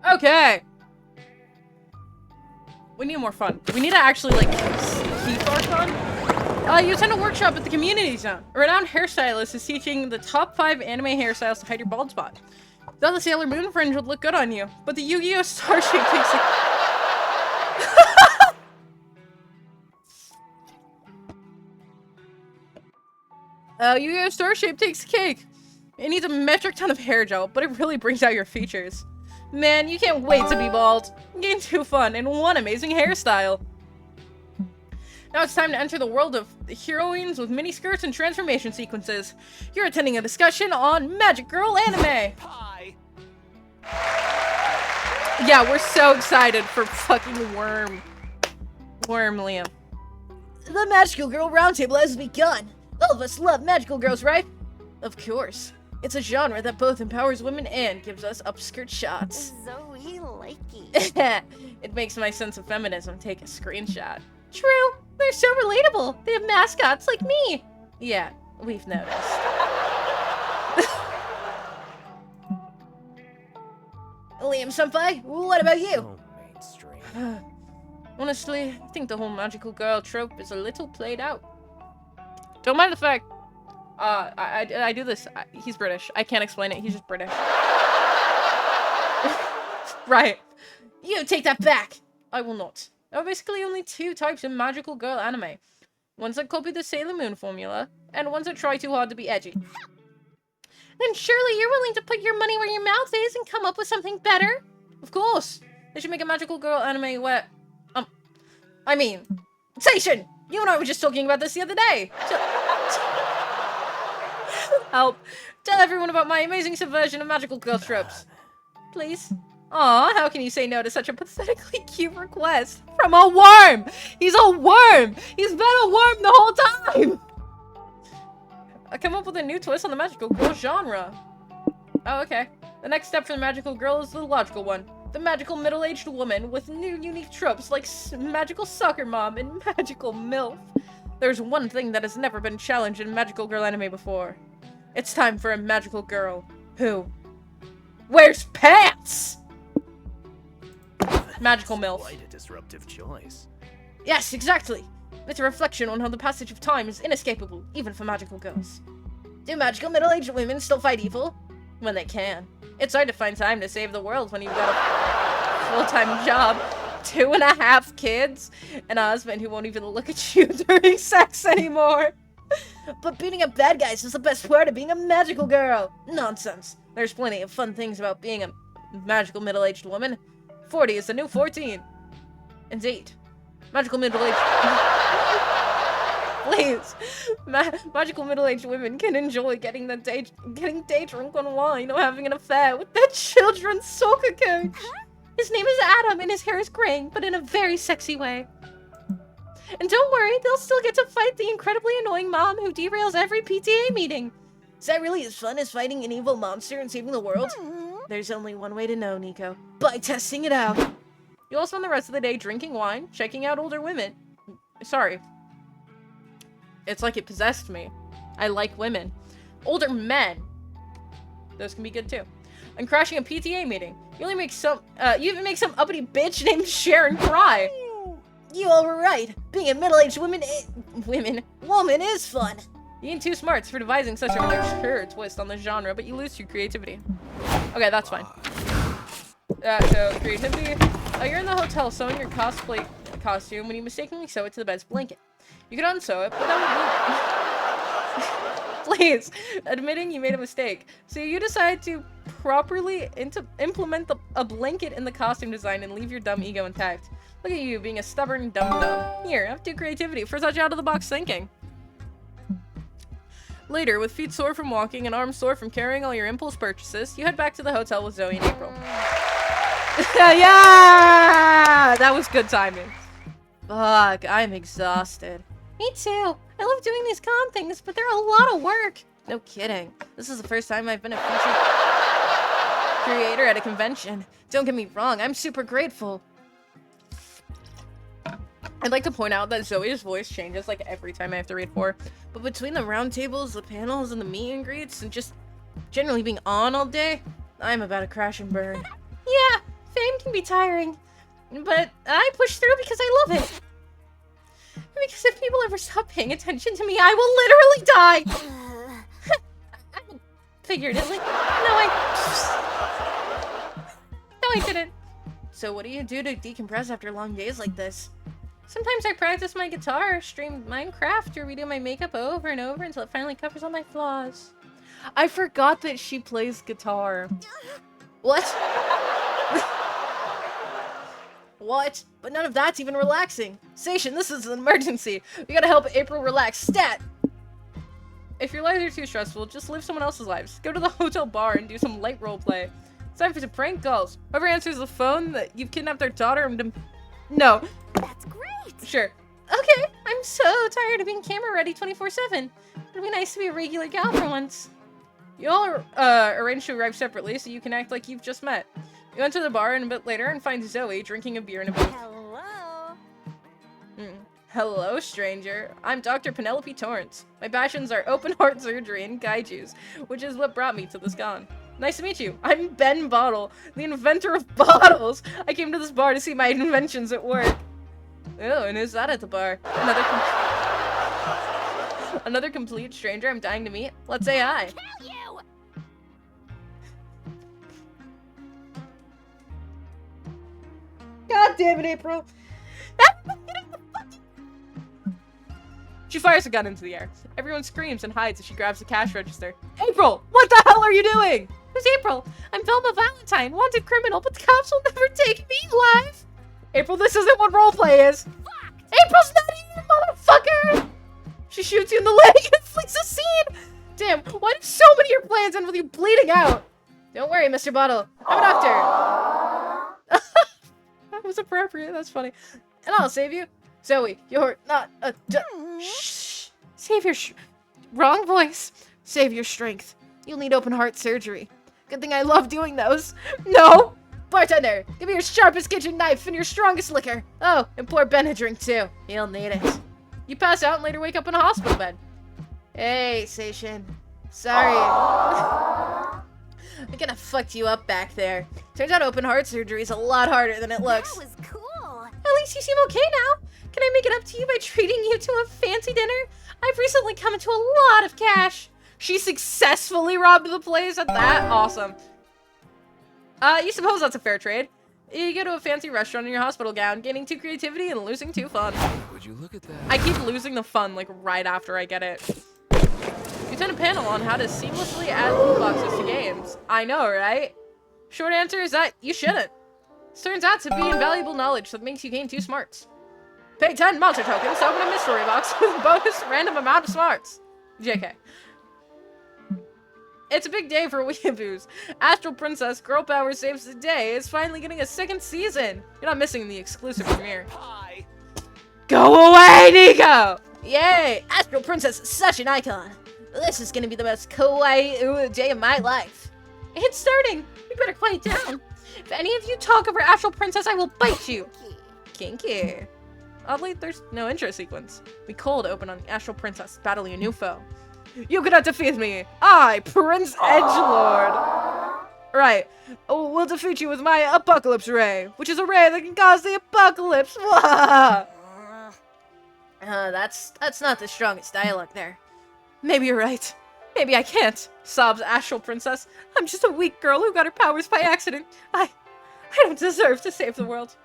Okay. We need more fun. We need to actually, like, keep our fun. You attend a workshop at the community zone. A renowned hairstylist is teaching the top 5 anime hairstyles to hide your bald spot. Thought the Sailor Moon fringe would look good on you, but the Yu-Gi-Oh! Starship takes a... Yu-Gi-Oh! Starshape takes cake. It needs a metric ton of hair gel, but it really brings out your features. Man, you can't wait to be bald. Gain 2 fun and 1 amazing hairstyle. Now it's time to enter the world of the heroines with miniskirts and transformation sequences. You're attending a discussion on Magic Girl anime.
Pie.
Yeah, we're so excited for fucking Worm Liam.
The Magical Girl Roundtable has begun. All of us love magical girls, right? Of course. It's a genre that both empowers women and gives us upskirt shots.
Zoe likey.
It makes my sense of feminism take a screenshot. True. They're so relatable. They have mascots like me. Yeah, we've noticed. Liam-senpai, what about you?
So mainstream.
Honestly, I think the whole magical girl trope is a little played out. Don't mind the fact. I do this. He's British. I can't explain it. He's just British. Right.
You take that back.
I will not. There are basically only two types of magical girl anime. Ones that copy the Sailor Moon formula, and ones that try too hard to be edgy.
Then surely you're willing to put your money where your mouth is and come up with something better?
Of course. They should make a magical girl anime where...
I mean, Seishin, you and I were just talking about this the other day.
Help. Tell everyone about my amazing subversion of magical girl tropes. Please. Aw, how can you say no to such a pathetically cute request? From a worm! He's a worm! He's been a worm the whole time! I come up with a new twist on the magical girl genre. Oh, okay. The next step for the magical girl is the logical one. The magical middle-aged woman with new unique tropes like magical soccer mom and magical MILF. There's one thing that has never been challenged in magical girl anime before. It's time for a magical girl who wears pants! Magical MILF.
Quite a disruptive choice.
Yes, exactly. It's a reflection on how the passage of time is inescapable, even for magical girls. Do magical middle-aged women still fight evil? When they can. It's hard to find time to save the world when you've got a full-time job, 2.5 kids, and a husband who won't even look at you during sex anymore. But beating up bad guys is the best part of being a magical girl. Nonsense. There's plenty of fun things about being a magical middle-aged woman. 40 is the new 14. Indeed. Magical middle-aged... Please. Magical middle-aged women can enjoy getting day drunk on wine or having an affair with their children's soccer coach. His name is Adam and his hair is graying, but in a very sexy way. And don't worry, they'll still get to fight the incredibly annoying mom who derails every PTA meeting. Is that really as fun as fighting an evil monster and saving the world? There's only one way to know, Nico. By testing it out.
You'll spend the rest of the day drinking wine, checking out older women. Sorry. It's like it possessed me. I like women. Older men. Those can be good too. And crashing a PTA meeting. You even make some uppity bitch named Sharon cry.
You all were right. Being a middle-aged woman is fun.
You ain't too smart for devising such a mature twist on the genre, but you lose your creativity. Okay, that's fine. So, creativity. You're in the hotel sewing your cosplay costume when you mistakenly sew it to the bed's blanket. You could unsew it, but that would be... Please, admitting you made a mistake. So you decide to properly implement a blanket in the costume design and leave your dumb ego intact. Look at you being a stubborn dum-dum. Here, have 2 creativity for such out-of-the-box thinking. Later, with feet sore from walking and arms sore from carrying all your impulse purchases, you head back to the hotel with Zoe and April. Yeah! That was good timing. Fuck, I'm exhausted.
Me too. I love doing these con things, but they're a lot of work.
No kidding. This is the first time I've been a featured creator at a convention. Don't get me wrong, I'm super grateful. I'd like to point out that Zoe's voice changes like every time I have to read 4. But between the round tables, the panels, and the meet and greets, and just generally being on all day, I'm about to crash and burn.
Yeah, fame can be tiring. But I push through because I love it. Because if people ever stop paying attention to me, I will literally die. Figuratively. No, I didn't.
So what do you do to decompress after long days like this?
Sometimes I practice my guitar, stream Minecraft, or redo my makeup over and over until it finally covers all my flaws.
I forgot that she plays guitar.
What? What? But none of that's even relaxing. Station, this is an emergency. We gotta help April relax. Stat!
If your lives are too stressful, just live someone else's lives. Go to the hotel bar and do some light roleplay. It's time for some prank calls. Whoever answers the phone that you've kidnapped their daughter and... No.
That's great.
Sure. Okay,
I'm so tired of being camera ready 24/7. It'd be nice to be a regular gal for once. You all arrange to arrive separately so you can act like you've just met. You enter the bar and a bit later and find Zoe drinking a beer in a booth.
Hello.
Hello, stranger. I'm Dr. Penelope Torrance. My passions are open heart surgery and kaijus, which is what brought me to this con. Nice to meet you. I'm Ben Bottle, the inventor of bottles. I came to this bar to see my inventions at work. Oh, and who's that at the bar? Another complete stranger I'm dying to meet. Let's say hi.
Kill you.
God damn it, April. She fires a gun into the air. Everyone screams and hides as she grabs the cash register. April, what the hell are you doing? Who's April? I'm Velma Valentine, wanted criminal, but the cops will never take me alive. April, this isn't what roleplay is. Fuck. April's not here, motherfucker! She shoots you in the leg and flees the scene. Damn, why did so many of your plans end with you bleeding out? Don't worry, Mr. Bottle. I'm a doctor. That was appropriate, that's funny. And I'll save you. Zoe, you're not a shh. Save your wrong voice. Save your strength. You'll need open heart surgery. Good thing I love doing those. No! Bartender, give me your sharpest kitchen knife and your strongest liquor. Oh, and pour Ben a drink too. He'll need it. You pass out and later wake up in a hospital bed. Hey, Seishin. Sorry. I kinda fucked you up back there. Turns out open heart surgery is a lot harder than it looks.
That was cool.
At least you seem okay now. Can I make it up to you by treating you to a fancy dinner? I've recently come into a lot of cash. She successfully robbed the place at that. Awesome. You suppose that's a fair trade. You go to a fancy restaurant in your hospital gown, gaining 2 creativity and losing 2 fun.
Would you look at that?
I keep losing the fun, like, right after I get it. You attend a panel on how to seamlessly add loot boxes to games. I know, right? Short answer is that you shouldn't. This turns out to be invaluable knowledge that makes you gain 2 smarts. Pay 10 monster tokens to open a mystery box with a bonus random amount of smarts. JK. It's a big day for weeaboos. Astral Princess Girl Power Saves the Day is finally getting a 2nd season. You're not missing the exclusive premiere.
Hi.
Go away, Nico! Yay!
Astral Princess is such an icon. This is gonna be the most kawaii day of my life.
It's starting. You better quiet down. If any of you talk over Astral Princess, I will bite you. Kinky. Oddly, there's no intro sequence. We cold open on Astral Princess battling a new foe. You cannot defeat me! I, Prince Edgelord! Right. We'll defeat you with my Apocalypse Ray, which is a ray that can cause the apocalypse!
That's not the strongest dialogue there.
Maybe you're right. Maybe I can't, sobs Astral Princess. I'm just a weak girl who got her powers by accident. I don't deserve to save the world.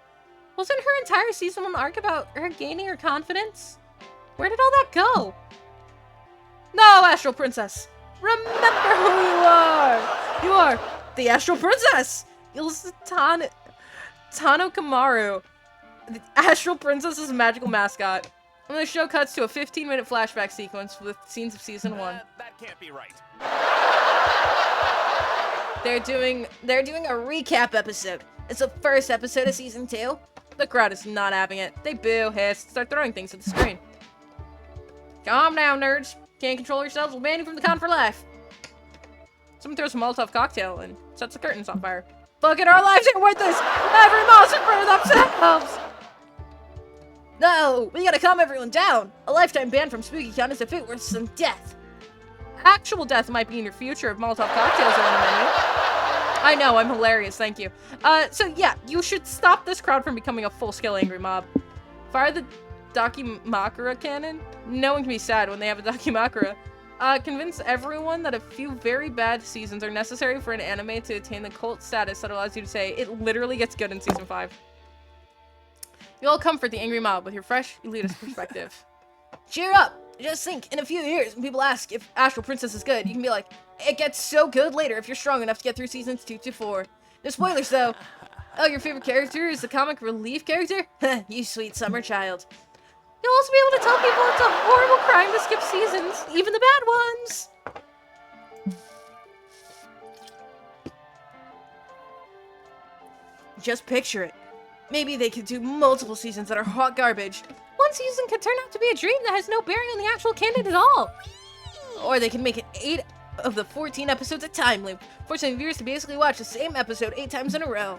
Wasn't her entire season 1 arc about her gaining her confidence? Where did all that go? No, Astral Princess! Remember who you are! You are the Astral Princess! Tano Kamaru, the Astral Princess's magical mascot. And the show cuts to a 15-minute flashback sequence with scenes of season 1.
That can't be right.
They're doing a recap episode. It's the first episode of season 2.
The crowd is not having it. They boo, hiss, start throwing things at the screen. Calm down, nerds. Can't control yourselves, we'll ban you from the con for life. Someone throws a Molotov cocktail and sets the curtains on fire. Fuck it, our lives ain't worth this! Every monster for themselves!
No, we gotta calm everyone down. A lifetime ban from SpookyCon is a bit worse than death.
Actual death might be in your future if Molotov cocktails are on the menu. I know, I'm hilarious, thank you. So yeah, you should stop this crowd from becoming a full-scale angry mob. Fire the Dakimakura cannon? No one can be sad when they have a Dakimakura. Convince everyone that a few very bad seasons are necessary for an anime to attain the cult status that allows you to say it literally gets good in season 5. You all comfort the angry mob with your fresh, elitist perspective.
Cheer up! Just think, in a few years, when people ask if Astral Princess is good, you can be like, it gets so good later if you're strong enough to get through seasons 2 to 4. No spoilers, though. Oh, your favorite character is the comic relief character? You sweet summer child.
You'll also be able to tell people it's a horrible crime to skip seasons, even the bad ones.
Just picture it. Maybe they could do multiple seasons that are hot garbage.
One one season could turn out to be a dream that has no bearing on the actual canon at all. Or they can make it 8 of the 14 episodes a time loop, forcing viewers to basically watch the same episode 8 times in a row.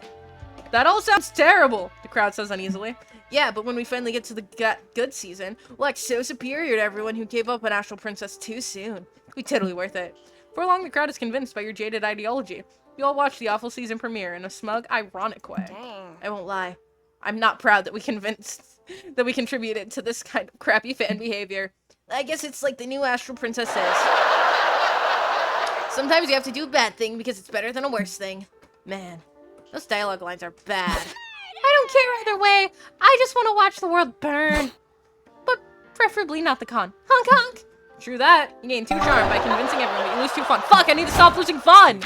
That all sounds terrible, the crowd says uneasily. Yeah, but when we finally get to the good season, we'll act so superior to everyone who gave up on Astral Princess too soon. It'll be totally worth it. For long, the crowd is convinced by your jaded ideology. You all watch the awful season premiere in a smug, ironic way. I won't lie. I'm not proud that we contributed to this kind of crappy fan behavior. I guess it's like the new Astral Princess says. Sometimes you have to do a bad thing because it's better than a worse thing. Man, those dialogue lines are bad. I don't care either way. I just want to watch the world burn. But preferably not the con. Honk honk. True that. You gain 2 charm by convincing everyone, but you lose 2 fun. Fuck, I need to stop losing fun!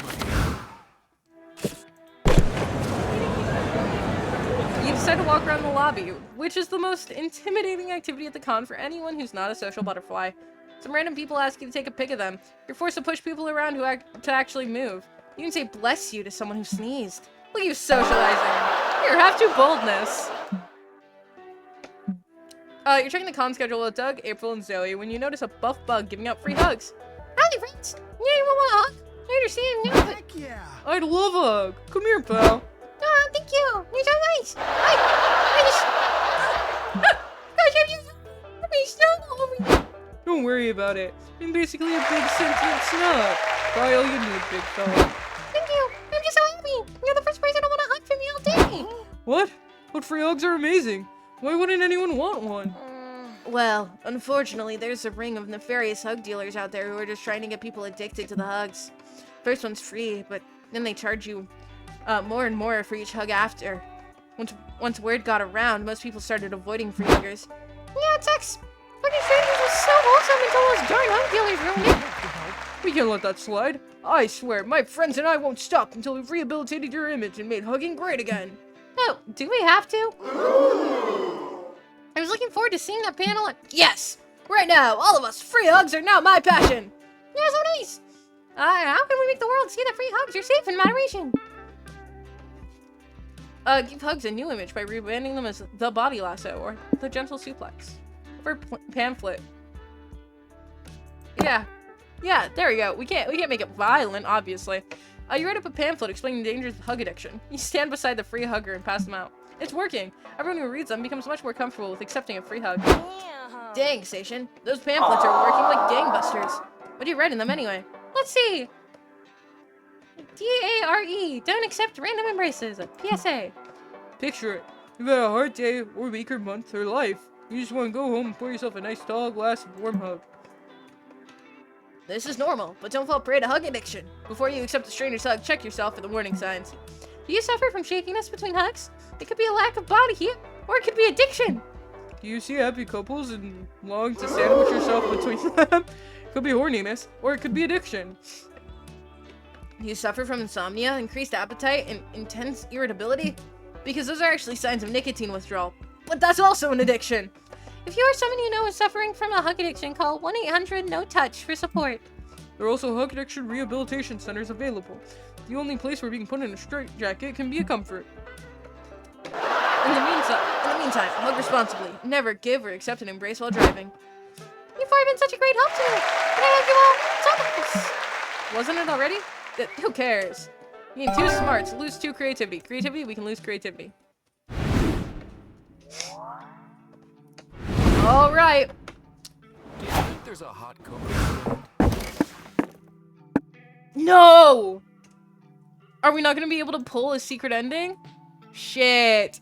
You decide to walk around the lobby, which is the most intimidating activity at the con for anyone who's not a social butterfly. Some random people ask you to take a pic of them. You're forced to push people around to actually move. You can say bless you to someone who sneezed. Look at you socializing. Here, have 2 boldness. You're checking the con schedule with Doug, April, and Zoe when you notice a buff bug giving out free hugs. Howdy, friends. Yeah, you want a hug? I understand. Yeah, but...
Heck yeah!
I'd love a hug. Come here, pal.
Oh, thank you. You're so nice. I just... Gosh, I'm just... I'm so over.
Don't worry about it. I'm basically a big sentient snob. Try all you need, big fella.
Thank you. I'm just so happy. You're the first person I want a hug from me all day.
What? But free hugs are amazing. Why wouldn't anyone want one? Well, unfortunately, there's a ring of nefarious hug dealers out there who are just trying to get people addicted to the hugs. First one's free, but then they charge you more and more for each hug after. Once word got around, most people started avoiding free huggers.
Yeah, Tex. Fucking strangers was so wholesome until those darn hug dealers ruined it.
We can't let that slide. I swear, my friends and I won't stop until we've rehabilitated your image and made hugging great again.
No, do we have to? I was looking forward to seeing that panel and...
Yes! Right now, all of us, free hugs are now my passion!
Yeah, so nice! How can we make the world see that free hugs are safe in moderation?
Give hugs a new image by rebranding them as the body lasso or the gentle suplex. For pamphlet. Yeah, there we go. We can't make it violent, obviously. You write up a pamphlet explaining the dangers of hug addiction. You stand beside the free hugger and pass them out. It's working. Everyone who reads them becomes much more comfortable with accepting a free hug. Dang, Station. Those pamphlets are working like gangbusters. What do you write in them anyway?
Let's see. DARE. Don't accept random embraces. A PSA.
Picture it. You've had a hard day, or week, or month, or life. You just want to go home and pour yourself a nice tall glass of warm hug. This is normal, but don't fall prey to hug addiction. Before you accept a stranger's hug, check yourself for the warning signs.
Do you suffer from shakiness between hugs? It could be a lack of body heat, or it could be addiction.
Do you see happy couples and long to sandwich yourself between them? Could be horniness, or it could be addiction. Do you suffer from insomnia, increased appetite, and intense irritability? Because those are actually signs of nicotine withdrawal. But that's also an addiction.
If you or someone you know is suffering from a hug addiction, call 1-800-NO-TOUCH for support.
There are also hug addiction rehabilitation centers available. The only place where being put in a straitjacket can be a comfort. In the meantime, hug responsibly. Never give or accept an embrace while driving.
You've already been such a great help to me. Can I have you all? So
Wasn't it already? Who cares? You need 2 smarts, lose 2 creativity. Creativity, we can lose creativity. Alright.
Do you think there's a hot cocoa?
No! Are we not gonna be able to pull a secret ending? Shit.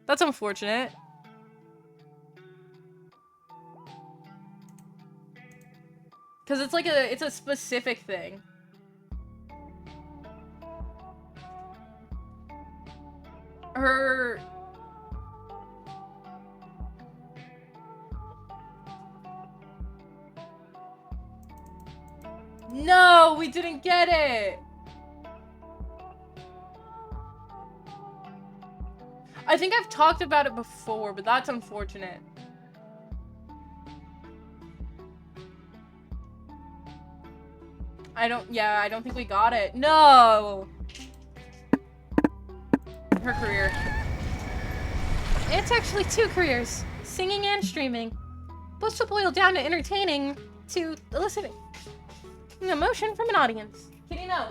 That's unfortunate. Cause it's like it's a specific thing. No, we didn't get it. I think I've talked about it before, but that's unfortunate. I don't think we got it. No! Her career.
it's actually 2 careers. singing and streaming. Both will boil down to entertaining to eliciting emotion from an audience.
Kitty, no.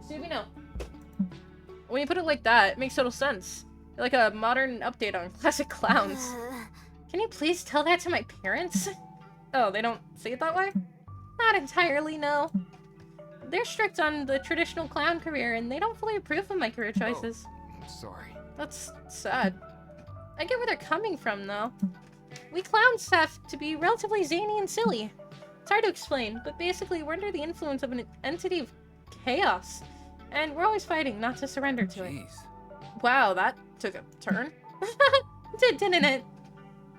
Subi, no. When you put it like that, it makes total sense. You're like a modern update on classic clowns.
Can you please tell that to my parents?
Oh, they don't see it that way?
Not entirely, no. They're strict on the traditional clown career, and they don't fully approve of my career choices.
Sorry.
That's sad.
I get where they're coming from, though. We clowns have to be relatively zany and silly. It's hard to explain, but basically we're under the influence of an entity of chaos. And we're always fighting not to surrender to it.
Jeez.
Wow, that took a turn.
Didn't it?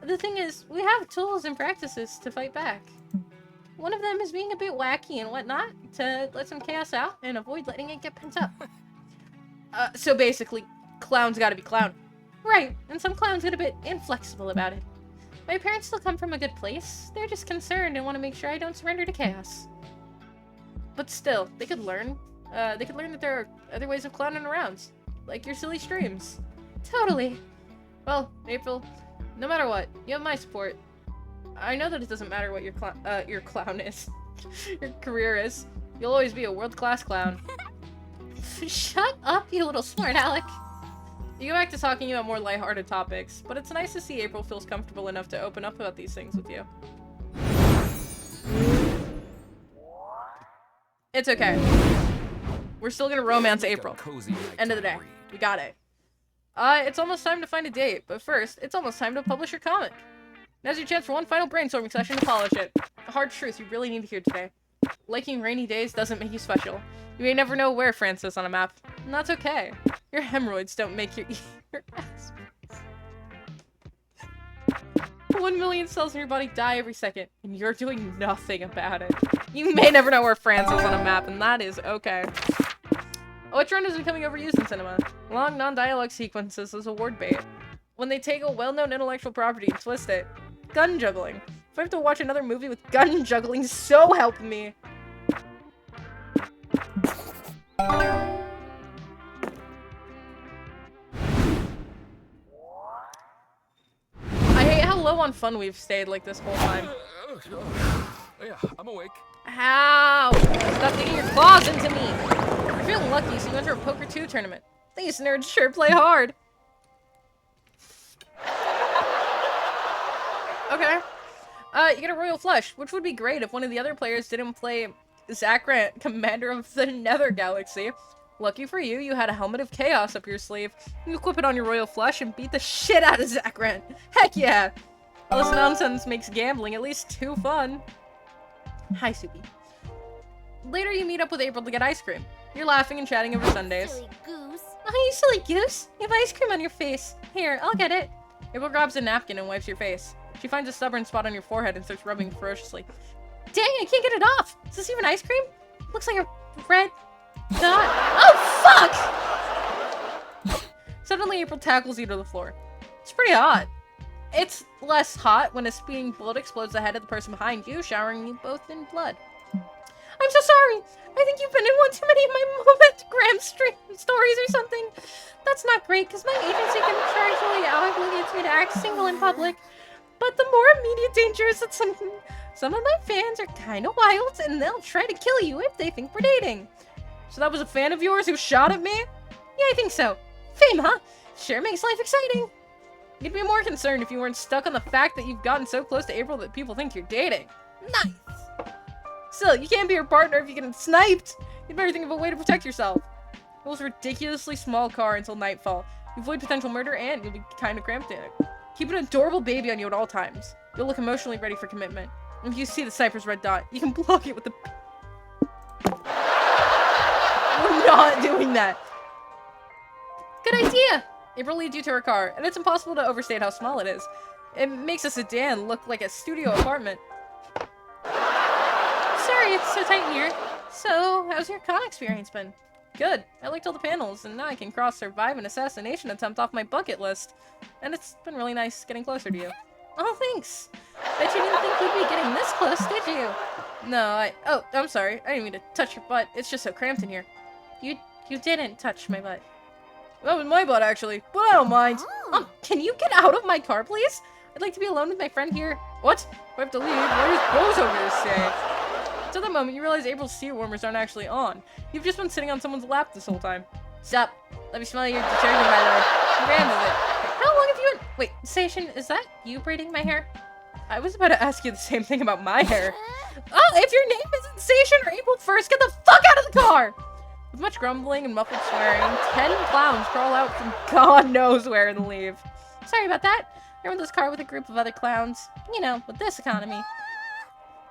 The thing is, we have tools and practices to fight back. One of them is being a bit wacky and whatnot, to let some chaos out and avoid letting it get pent up.
So basically, clowns gotta be clown.
Right, and some clowns get a bit inflexible about it. My parents still come from a good place. They're just concerned and want to make sure I don't surrender to chaos.
But still, they could learn. They could learn that there are other ways of clowning around. Like your silly streams.
Totally.
Well, April, no matter what, you have my support. I know that it doesn't matter what your clown is. Your career is. You'll always be a world-class clown.
Shut up, you little smart aleck.
You go back to talking about more lighthearted topics, but it's nice to see April feels comfortable enough to open up about these things with you. It's okay. We're still gonna romance
Like a
April.
cozy
End of the day.
nighttime read.
We got it. It's almost time to find a date, but first, it's almost time to publish your comic. Now's your chance for one final brainstorming session to polish it. A hard truth you really need to hear today. Liking rainy days doesn't make you special. You may never know where France is on a map, and that's okay. Your hemorrhoids don't make your ass. 1 million cells in your body die every second, and you're doing nothing about it. You may never know where France is on a map, and that is okay. Oh, what trend is becoming overused in cinema? Long non-dialogue sequences as award bait. When they take a well-known intellectual property and twist it. Gun juggling. If I have to watch another movie with gun juggling, so help me. I hate how low on fun we've stayed like this whole time.
Yeah, I'm awake.
How? Stop digging your claws into me. You're feeling lucky, so you enter a Poker 2 tournament. These nerds sure play hard. Okay. You get a Royal Flush, which would be great if one of the other players didn't play Zakrant, Commander of the Nether Galaxy. Lucky for you, you had a Helmet of Chaos up your sleeve. You equip it on your Royal Flush and beat the shit out of Zakrant. Heck yeah! All this nonsense makes gambling at least too fun. Hi, Subi. Later, you meet up with April to get ice cream. You're laughing and chatting over Sundays.
Silly goose. Oh, you silly goose. You have ice cream on your face. Here, I'll get it.
April grabs a napkin and wipes your face. She finds a stubborn spot on your forehead and starts rubbing ferociously.
Dang, I can't get it off. Is this even ice cream? Looks like a red dot. Oh, fuck!
Suddenly, April tackles you to the floor. It's pretty hot. It's less hot when a speeding bullet explodes the head of the person behind you, showering you both in blood.
I'm so sorry. I think you've been in one too many of my Momentgram stories or something. That's not great, because my agency contractually obligates me to act single in public. But the more immediate danger is that some of my fans are kind of wild, and they'll try to kill you if they think we're dating.
So that was a fan of yours who shot at me?
Yeah, I think so. Fame, huh? Sure makes life exciting.
You'd be more concerned if you weren't stuck on the fact that you've gotten so close to April that people think you're dating.
Nice.
Still, you can't be her partner if you get sniped. You'd better think of a way to protect yourself. It was a ridiculously small car until nightfall. You avoid potential murder and you'll be kind of cramped in it. Keep an adorable baby on you at all times. You'll look emotionally ready for commitment. If you see the sniper's red dot, you can block it with the... We're not doing that.
Good idea.
April leads you to her car, and it's impossible to overstate how small it is. It makes a sedan look like a studio apartment.
Sorry, it's so tight in here. So, how's your con experience been?
Good. I liked all the panels, and now I can cross survive an assassination attempt off my bucket list. And it's been really nice getting closer to you.
Oh, thanks. Bet you didn't think we'd be getting this close, did you?
No, Oh, I'm sorry. I didn't mean to touch your butt. It's just so cramped in here.
You didn't touch my butt.
That was my butt, actually. But I don't mind.
Oh, can you get out of my car, please?
I'd like to be alone with my friend here. What? I have to leave. Where's Bozo gonna stay? Until that moment, you realize April's seat warmers aren't actually on. You've just been sitting on someone's lap this whole time. Stop. Let me smell your detergent, by the way. How grand is it? How long have you been— Wait, Station, is that you braiding my hair? I was about to ask you the same thing about my hair. Oh, if your name isn't Station or April 1st, get the fuck out of the car! With much grumbling and muffled swearing, 10 clowns crawl out from God knows where and leave. Sorry about that. You're in this car with a group of other clowns. You know, with this economy.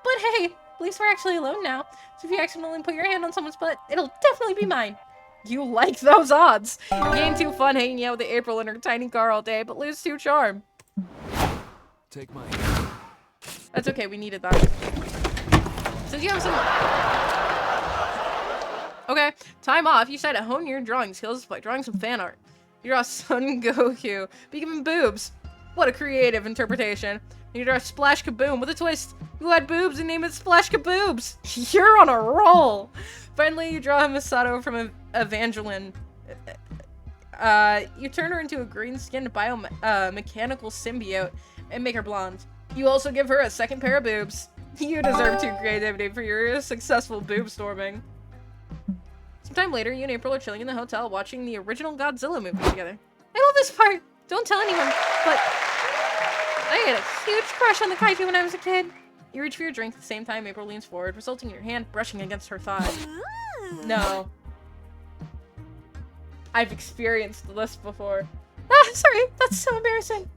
But hey, at least we're actually alone now. So if you accidentally put your hand on someone's butt, it'll definitely be mine. You like those odds. You ain't too fun hanging out with April in her tiny car all day, but lose 2 charm.
Take my.
That's okay, we needed that. Since you have some... Okay, time off. You decide to hone your drawing skills by drawing some fan art. You draw Son Goku, becoming boobs. What a creative interpretation. You draw Splash Kaboom with a twist. You add boobs and name it Splash Kaboobs. You're on a roll. Finally, you draw Misato from Evangeline. You turn her into a green-skinned mechanical symbiote and make her blonde. You also give her a second pair of boobs. You deserve 2 creativity for your successful boob storming. Sometime later, you and April are chilling in the hotel watching the original Godzilla movie together. I love this part. Don't tell anyone, but I had a huge crush on the kaiju when I was a kid. You reach for your drink at the same time April leans forward, resulting in your hand brushing against her thigh. No. I've experienced this before. Ah, sorry. That's so embarrassing.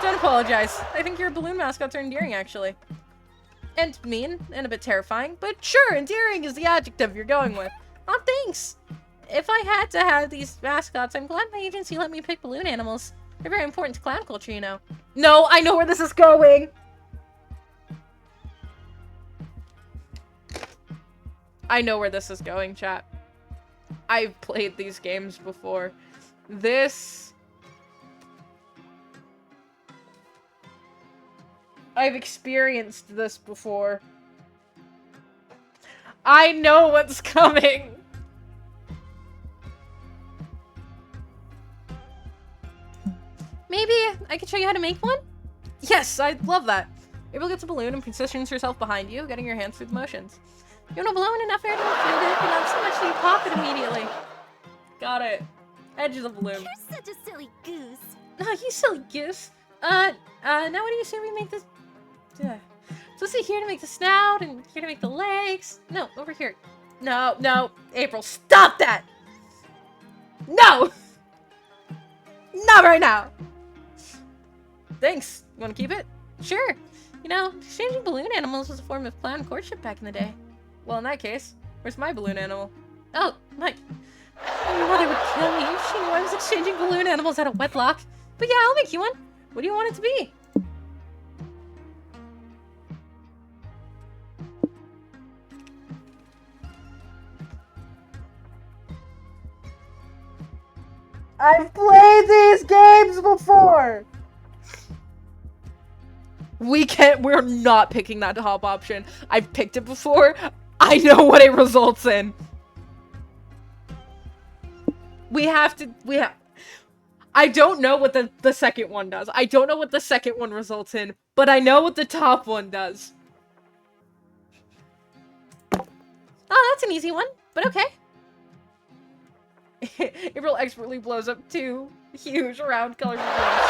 Don't apologize. I think your balloon mascots are endearing, actually. And mean, and a bit terrifying, but sure, endearing is the adjective you're going with. Oh, thanks. If I had to have these mascots, I'm glad my agency let me pick balloon animals. They're very important to clown culture, you know. No, I know where this is going! I know where this is going, chat. I've played these games before. I've experienced this before. I know what's coming!
Maybe I could show you how to make one?
Yes, I'd love that. April gets a balloon and positions herself behind you, getting your hands through the motions.
You want to blow in enough air to inflate it, but not so much that you pop it immediately.
Got it. Edge of the balloon.
You're such a silly goose.
Oh, you silly goose. Now what do you say we make this? So let's see, here to make the snout, and here to make the legs. No, over here.
No, no, April, stop that! No! Not right now! Thanks. You want to keep it?
Sure. You know, exchanging balloon animals was a form of planned courtship back in the day.
Well, in that case, where's my balloon animal?
Oh, my mother would kill me if she knew I was exchanging balloon animals out of wedlock. But yeah, I'll make you one. What do you want it to be?
I've played these games before! We're not picking that top option. I've picked it before. I know what it results in. I don't know what the second one does. I don't know what the second one results in, but I know what the top one does.
Oh, that's an easy one, but okay.
April expertly blows up 2 huge round colored balloons.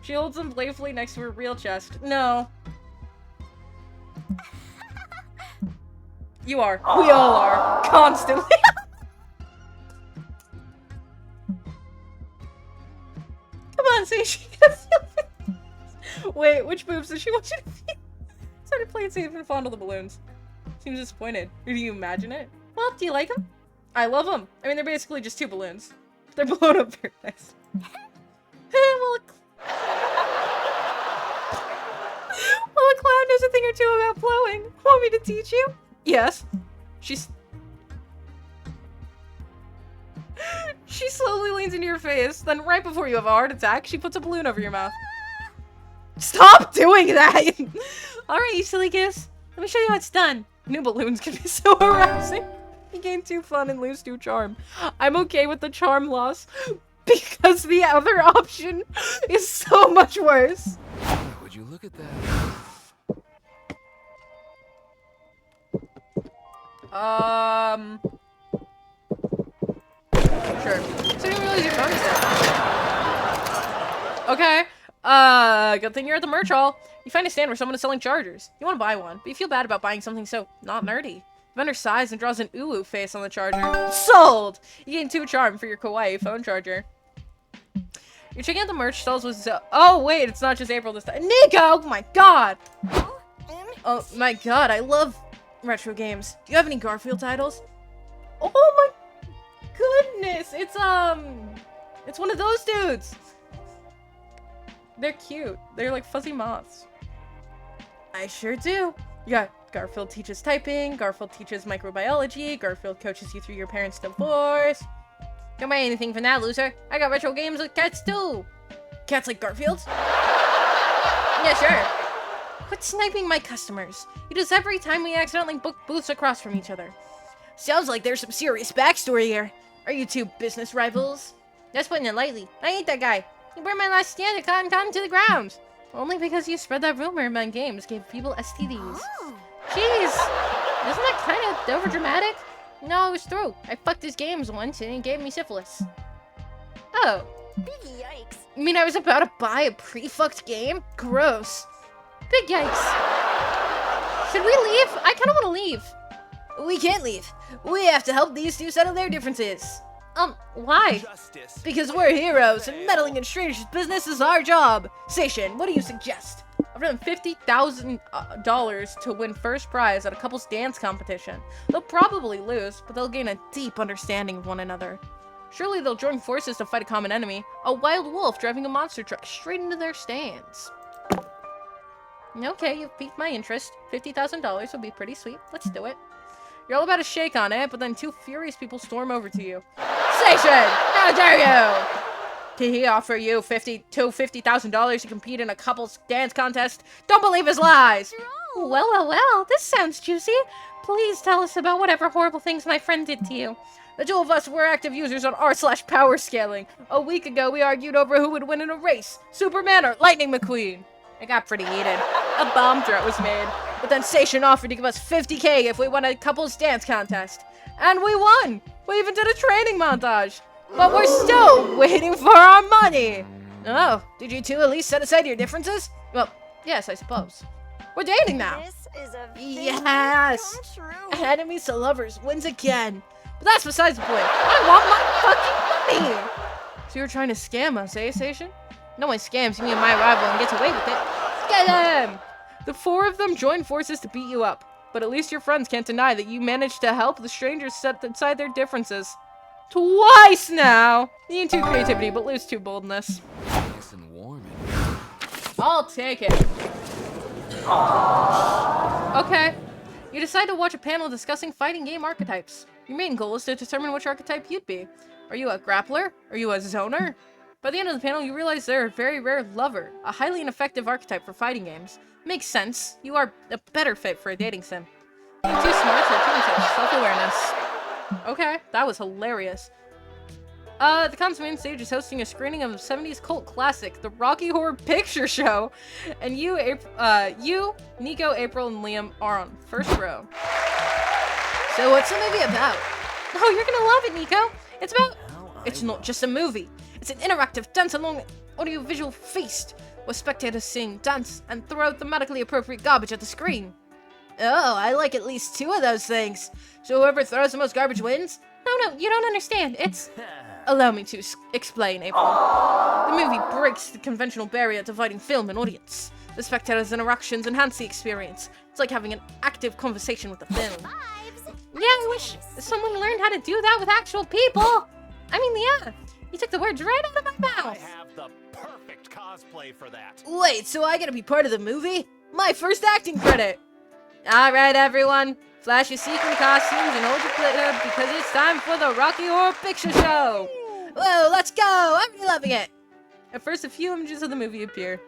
She holds them playfully next to her real chest. No. You are. We all are. Constantly.
Come on, say she can feel it.
Wait, which boobs does she want you to feel? Started playing safe and fondle the balloons. Seems disappointed. Do you imagine it?
Well, do you like them?
I love them. I mean, they're basically just 2 balloons. They're blown up very nice. Well, a clown knows a thing or 2 about blowing. Want me to teach you? Yes. She slowly leans into your face, then right before you have a heart attack, she puts a balloon over your mouth. Stop doing that!
Alright, you silly goose. Let me show you how it's done.
New balloons can be so harassing. You gain 2 fun and lose 2 charm. I'm okay with the charm loss, because the other option is so much worse.
Would you look at that?
Sure. So I didn't realize your phone is dead. Okay. Good thing you're at the merch hall. You find a stand where someone is selling chargers. You want to buy one, but you feel bad about buying something so not nerdy. The vendor sighs and draws an ooh-ooh face on the charger. Sold! You gain 2 charm for your kawaii phone charger. You're checking out the merch stalls with oh wait, it's not just April this time. Nico! Oh my god! Oh my god, I love retro games. Do you have any Garfield titles? Oh my goodness! It's one of those dudes! They're cute. They're like fuzzy moths. I sure do. You got Garfield teaches typing, Garfield teaches microbiology, Garfield coaches you through your parents' divorce. Don't buy anything from that, loser. I got retro games with cats too. Cats like Garfield's? Yeah, sure. Quit sniping my customers. You do this every time we accidentally book booths across from each other. Sounds like there's some serious backstory here. Are you two business rivals? Just putting it lightly. I ain't that guy. You burned my last stand of cotton to the ground. Only because you spread that rumor among games gave people STDs. Jeez, isn't that kind of overdramatic? No, it was true. I fucked his games once and he gave me syphilis. Oh.
Yikes.
You mean I was about to buy a pre-fucked game? Gross. Big yikes. Should we leave? I kind of want to leave. We can't leave. We have to help these two settle their differences. Why?
Justice.
Because we're heroes, and meddling in strangers' business is our job. Station, what do you suggest? I've written $50,000 to win first prize at a couple's dance competition. They'll probably lose, but they'll gain a deep understanding of one another. Surely they'll join forces to fight a common enemy, a wild wolf driving a monster truck straight into their stands. Okay, you've piqued my interest. $50,000 would be pretty sweet. Let's do it. You're all about to shake on it, but then 2 furious people storm over to you. Station! How dare you! Did he offer you $50,000 to compete in a couple's dance contest? Don't believe his lies!
Well, this sounds juicy. Please tell us about whatever horrible things my friend did to you.
The 2 of us were active users on r/power scaling. A week ago, we argued over who would win in a race, Superman or Lightning McQueen. It got pretty heated. A bomb threat was made, but then Station offered to give us $50K if we won a couple's dance contest. And we won! We even did a training montage! But we're still waiting for our money! Oh, did you two at least set aside your differences? Well, yes, I suppose. We're dating now!
This is a
Yes!
true.
Enemies to lovers wins again. But that's besides the point. I want my fucking money! So you're trying to scam us, eh, Station? No one scams me and my rival and gets away with it. Get them! The 4 of them join forces to beat you up. But at least your friends can't deny that you managed to help the strangers set aside their differences. Twice now! You need 2 creativity, but lose 2 boldness.
Nice and warm in here.
I'll take it. Okay. You decide to watch a panel discussing fighting game archetypes. Your main goal is to determine which archetype you'd be. Are you a grappler? Are you a zoner? By the end of the panel, you realize they're a very rare lover, a highly ineffective archetype for fighting games. Makes sense. You are a better fit for a dating sim. Being too smart for achieving such self-awareness. Okay, that was hilarious. The Con's main stage is hosting a screening of the 70s cult classic, The Rocky Horror Picture Show. And you, Nico, April, and Liam are on first row. So what's the movie about? Oh, you're gonna love it, Nico. It's not just a movie. It's an interactive dance-along audiovisual feast where spectators sing, dance, and throw out thematically appropriate garbage at the screen. Oh, I like at least 2 of those things. So whoever throws the most garbage wins?
No, you don't understand. It's...
Allow me to explain, April. The movie breaks the conventional barrier dividing film and audience. The spectators' interactions enhance the experience. It's like having an active conversation with the film.
Yeah, I wish someone learned how to do that with actual people. I mean, yeah. You took the words right out of my
I
mouth.
have the perfect cosplay for that.
Wait, so I gotta be part of the movie? My first acting credit! Alright, everyone. Flash your sequin costumes and hold your glitter because it's time for the Rocky Horror Picture Show! Whoa, let's go! I'm really loving it! At first, a few images of the movie appear.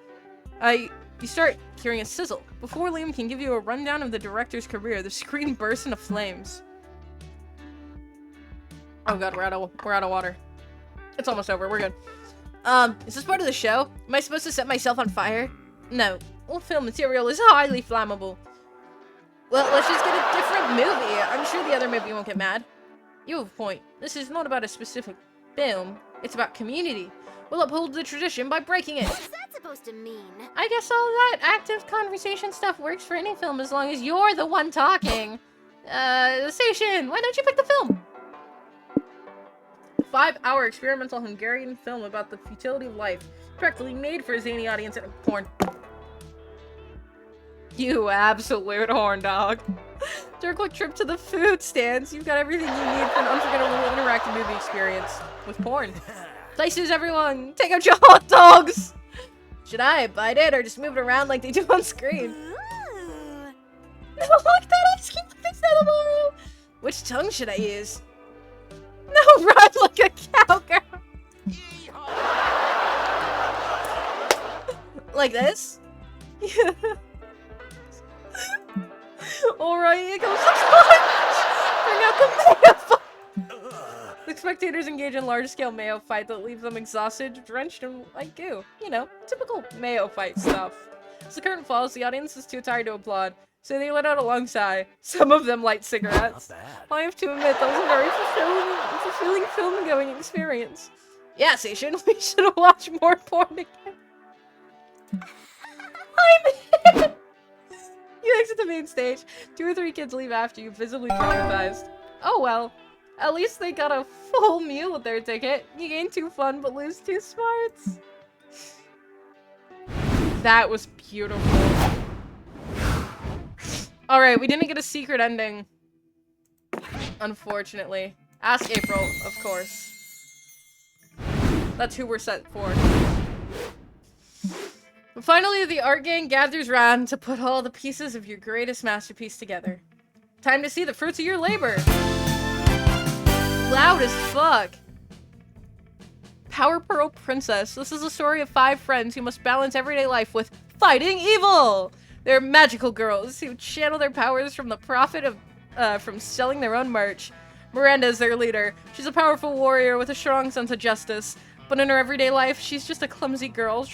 You start hearing a sizzle. Before Liam can give you a rundown of the director's career, the screen bursts into flames. Oh god, we're out of water. It's almost over. We're good. Is this part of the show? Am I supposed to set myself on fire? No. All film material is highly flammable. Well, let's just get a different movie. I'm sure the other movie won't get mad. You have a point. This is not about a specific film. It's about community. We'll uphold the tradition by breaking it.
What's that supposed to mean?
I guess all that active conversation stuff works for any film as long as you're the one talking. Station, why don't you pick the film? 5-hour experimental Hungarian film about the futility of life. Practically made for a zany audience and porn. You absolute horn dog. After a quick trip to the food stands, you've got everything you need for an unforgettable interactive movie experience with porn. Slices, everyone! Take out your hot dogs! Should I bite it or just move it around like they do on screen?
Ooh.
Look, that ice cream like they sell tomorrow! Which tongue should I use? No, run like a cowgirl! Like this? Yeah. Alright, here comes the sponge! Bring out the mayo fight! The spectators engage in large-scale mayo fight that leaves them exhausted, drenched in like goo. You know, typical mayo fight stuff. As the curtain falls, the audience is too tired to applaud, so they let out a long sigh. Some of them light cigarettes. I have to admit, that was a very fulfilling film-going experience. Yeah, Station, we should have watched more porn again. I'm in! You exit the main stage. 2 or 3 kids leave after you, visibly traumatized. Oh well. At least they got a full meal with their ticket. You gain 2 fun, but lose 2 smarts. That was beautiful. Alright, we didn't get a secret ending. Unfortunately. Ask April, of course. That's who we're set for. But finally, the art gang gathers round to put all the pieces of your greatest masterpiece together. Time to see the fruits of your labor. Loud as fuck. Power Pearl Princess. This is a story of 5 friends who must balance everyday life with fighting evil. They're magical girls who channel their powers from the profit of from selling their own merch. Miranda is their leader. She's a powerful warrior with a strong sense of justice. But in her everyday life, she's just a clumsy girl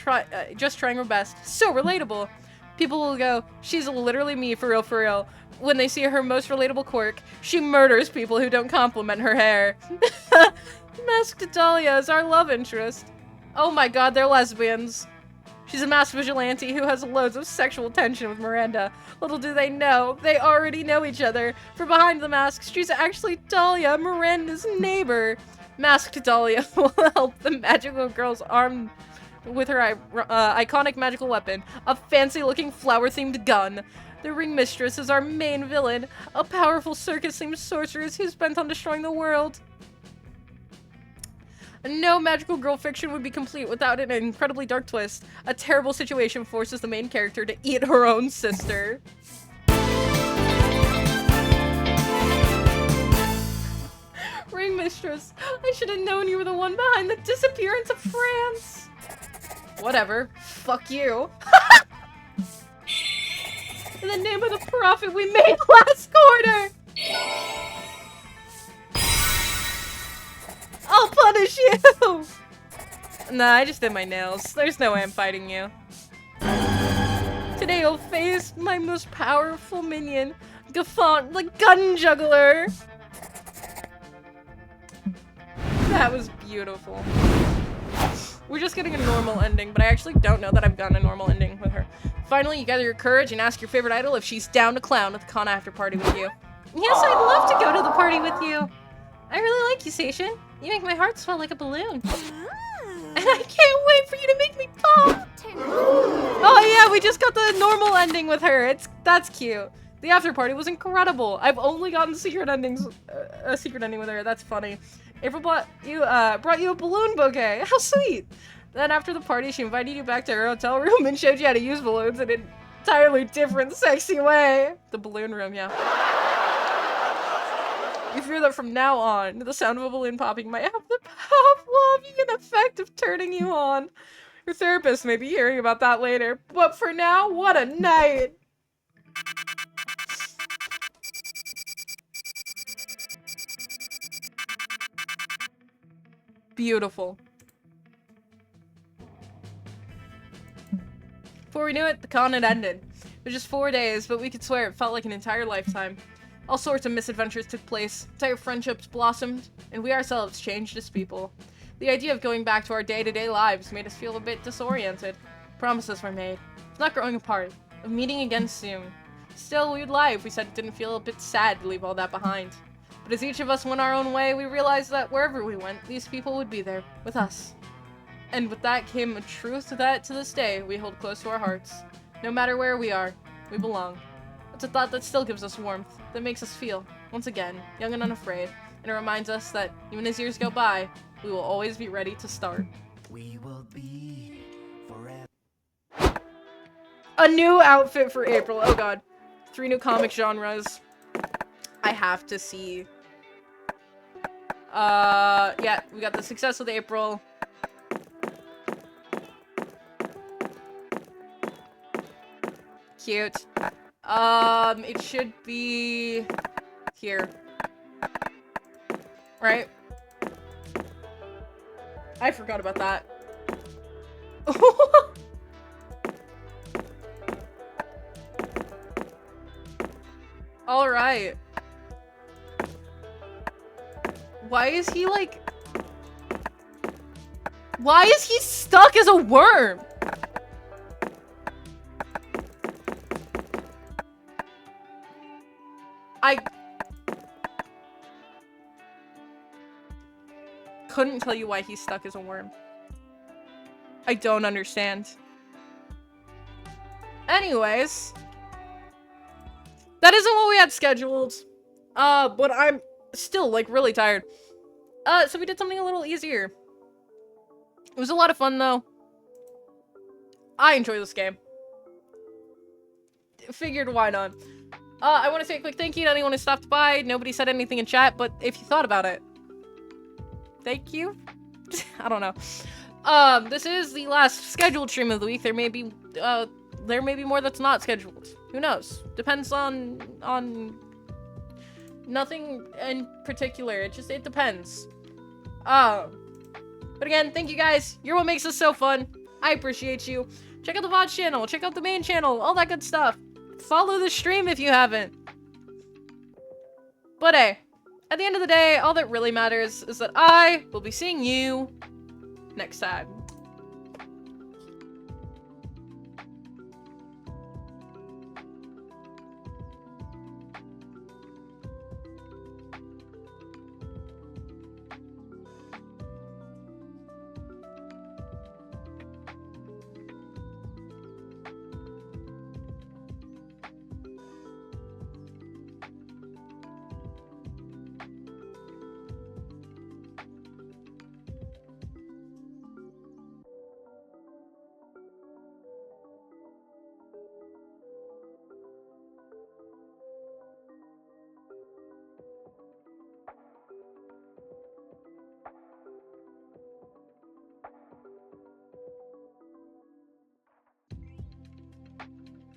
just trying her best. So relatable. People will go, she's literally me for real, for real. When they see her most relatable quirk, she murders people who don't compliment her hair. Masked Dahlia is our love interest. Oh my god, they're lesbians. She's a masked vigilante who has loads of sexual tension with Miranda. Little do they know, they already know each other. For behind the masks, she's actually Dahlia, Miranda's neighbor. Masked Dahlia will help the magical girls armed with her iconic magical weapon, a fancy-looking flower-themed gun. The Ring Mistress is our main villain, a powerful circus-themed sorceress who's bent on destroying the world. No magical girl fiction would be complete without an incredibly dark twist. A terrible situation forces the main character to eat her own sister. Ring Mistress, I should have known you were the one behind the disappearance of France. Whatever. Fuck you. In the name of the profit we made last quarter! I'll punish you! Nah, I just did my nails. There's no way I'm fighting you. Today you'll face my most powerful minion, Gaffant the Gun Juggler! That was beautiful. We're just getting a normal ending, but I actually don't know that I've gotten a normal ending with her. Finally, you gather your courage and ask your favorite idol if she's down to clown at the con after party with you. Yes, I'd love to go to the party with you. I really like you, Station. You make my heart swell like a balloon. And I can't wait for you to make me pop! Oh yeah, we just got the normal ending with her. That's cute. The after party was incredible. I've only gotten secret endings, a secret ending with her. That's funny. April brought you a balloon bouquet. How sweet! Then after the party, she invited you back to her hotel room and showed you how to use balloons in an entirely different, sexy way. The balloon room, yeah. You fear that from now on, the sound of a balloon popping might have the loving effect of turning you on. Your therapist may be hearing about that later, but for now, what a night! Beautiful. Before we knew it, the con had ended. It was just 4 days, but we could swear it felt like an entire lifetime. All sorts of misadventures took place, entire friendships blossomed, and we ourselves changed as people. The idea of going back to our day-to-day lives made us feel a bit disoriented. Promises were made, of not growing apart, of meeting again soon. Still, we would lie if we said it didn't feel a bit sad to leave all that behind. But as each of us went our own way, we realized that wherever we went, these people would be there, with us. And with that came a truth that, to this day, we hold close to our hearts. No matter where we are, we belong. It's a thought that still gives us warmth, that makes us feel, once again, young and unafraid, and it reminds us that, even as years go by, we will always be ready to start.
We will be forever.
A new outfit for April, oh god. 3 new comic genres. I have to see. Yeah, we got the Success with April. Cute. It should be here. Right? I forgot about that. Alright. Why is he like... Why is he stuck as a worm? I couldn't tell you why he's stuck as a worm. I don't understand. Anyways, that isn't what we had scheduled. But I'm still like really tired. So we did something a little easier. It was a lot of fun though. I enjoy this game. Figured why not. I want to say a quick thank you to anyone who stopped by. Nobody said anything in chat, but if you thought about it, thank you. I don't know. This is the last scheduled stream of the week. There may be more that's not scheduled. Who knows? Depends on nothing in particular. It depends. But again, thank you guys. You're what makes this so fun. I appreciate you. Check out the VOD channel. Check out the main channel. All that good stuff. Follow the stream if you haven't. But hey, at the end of the day, all that really matters is that I will be seeing you next time.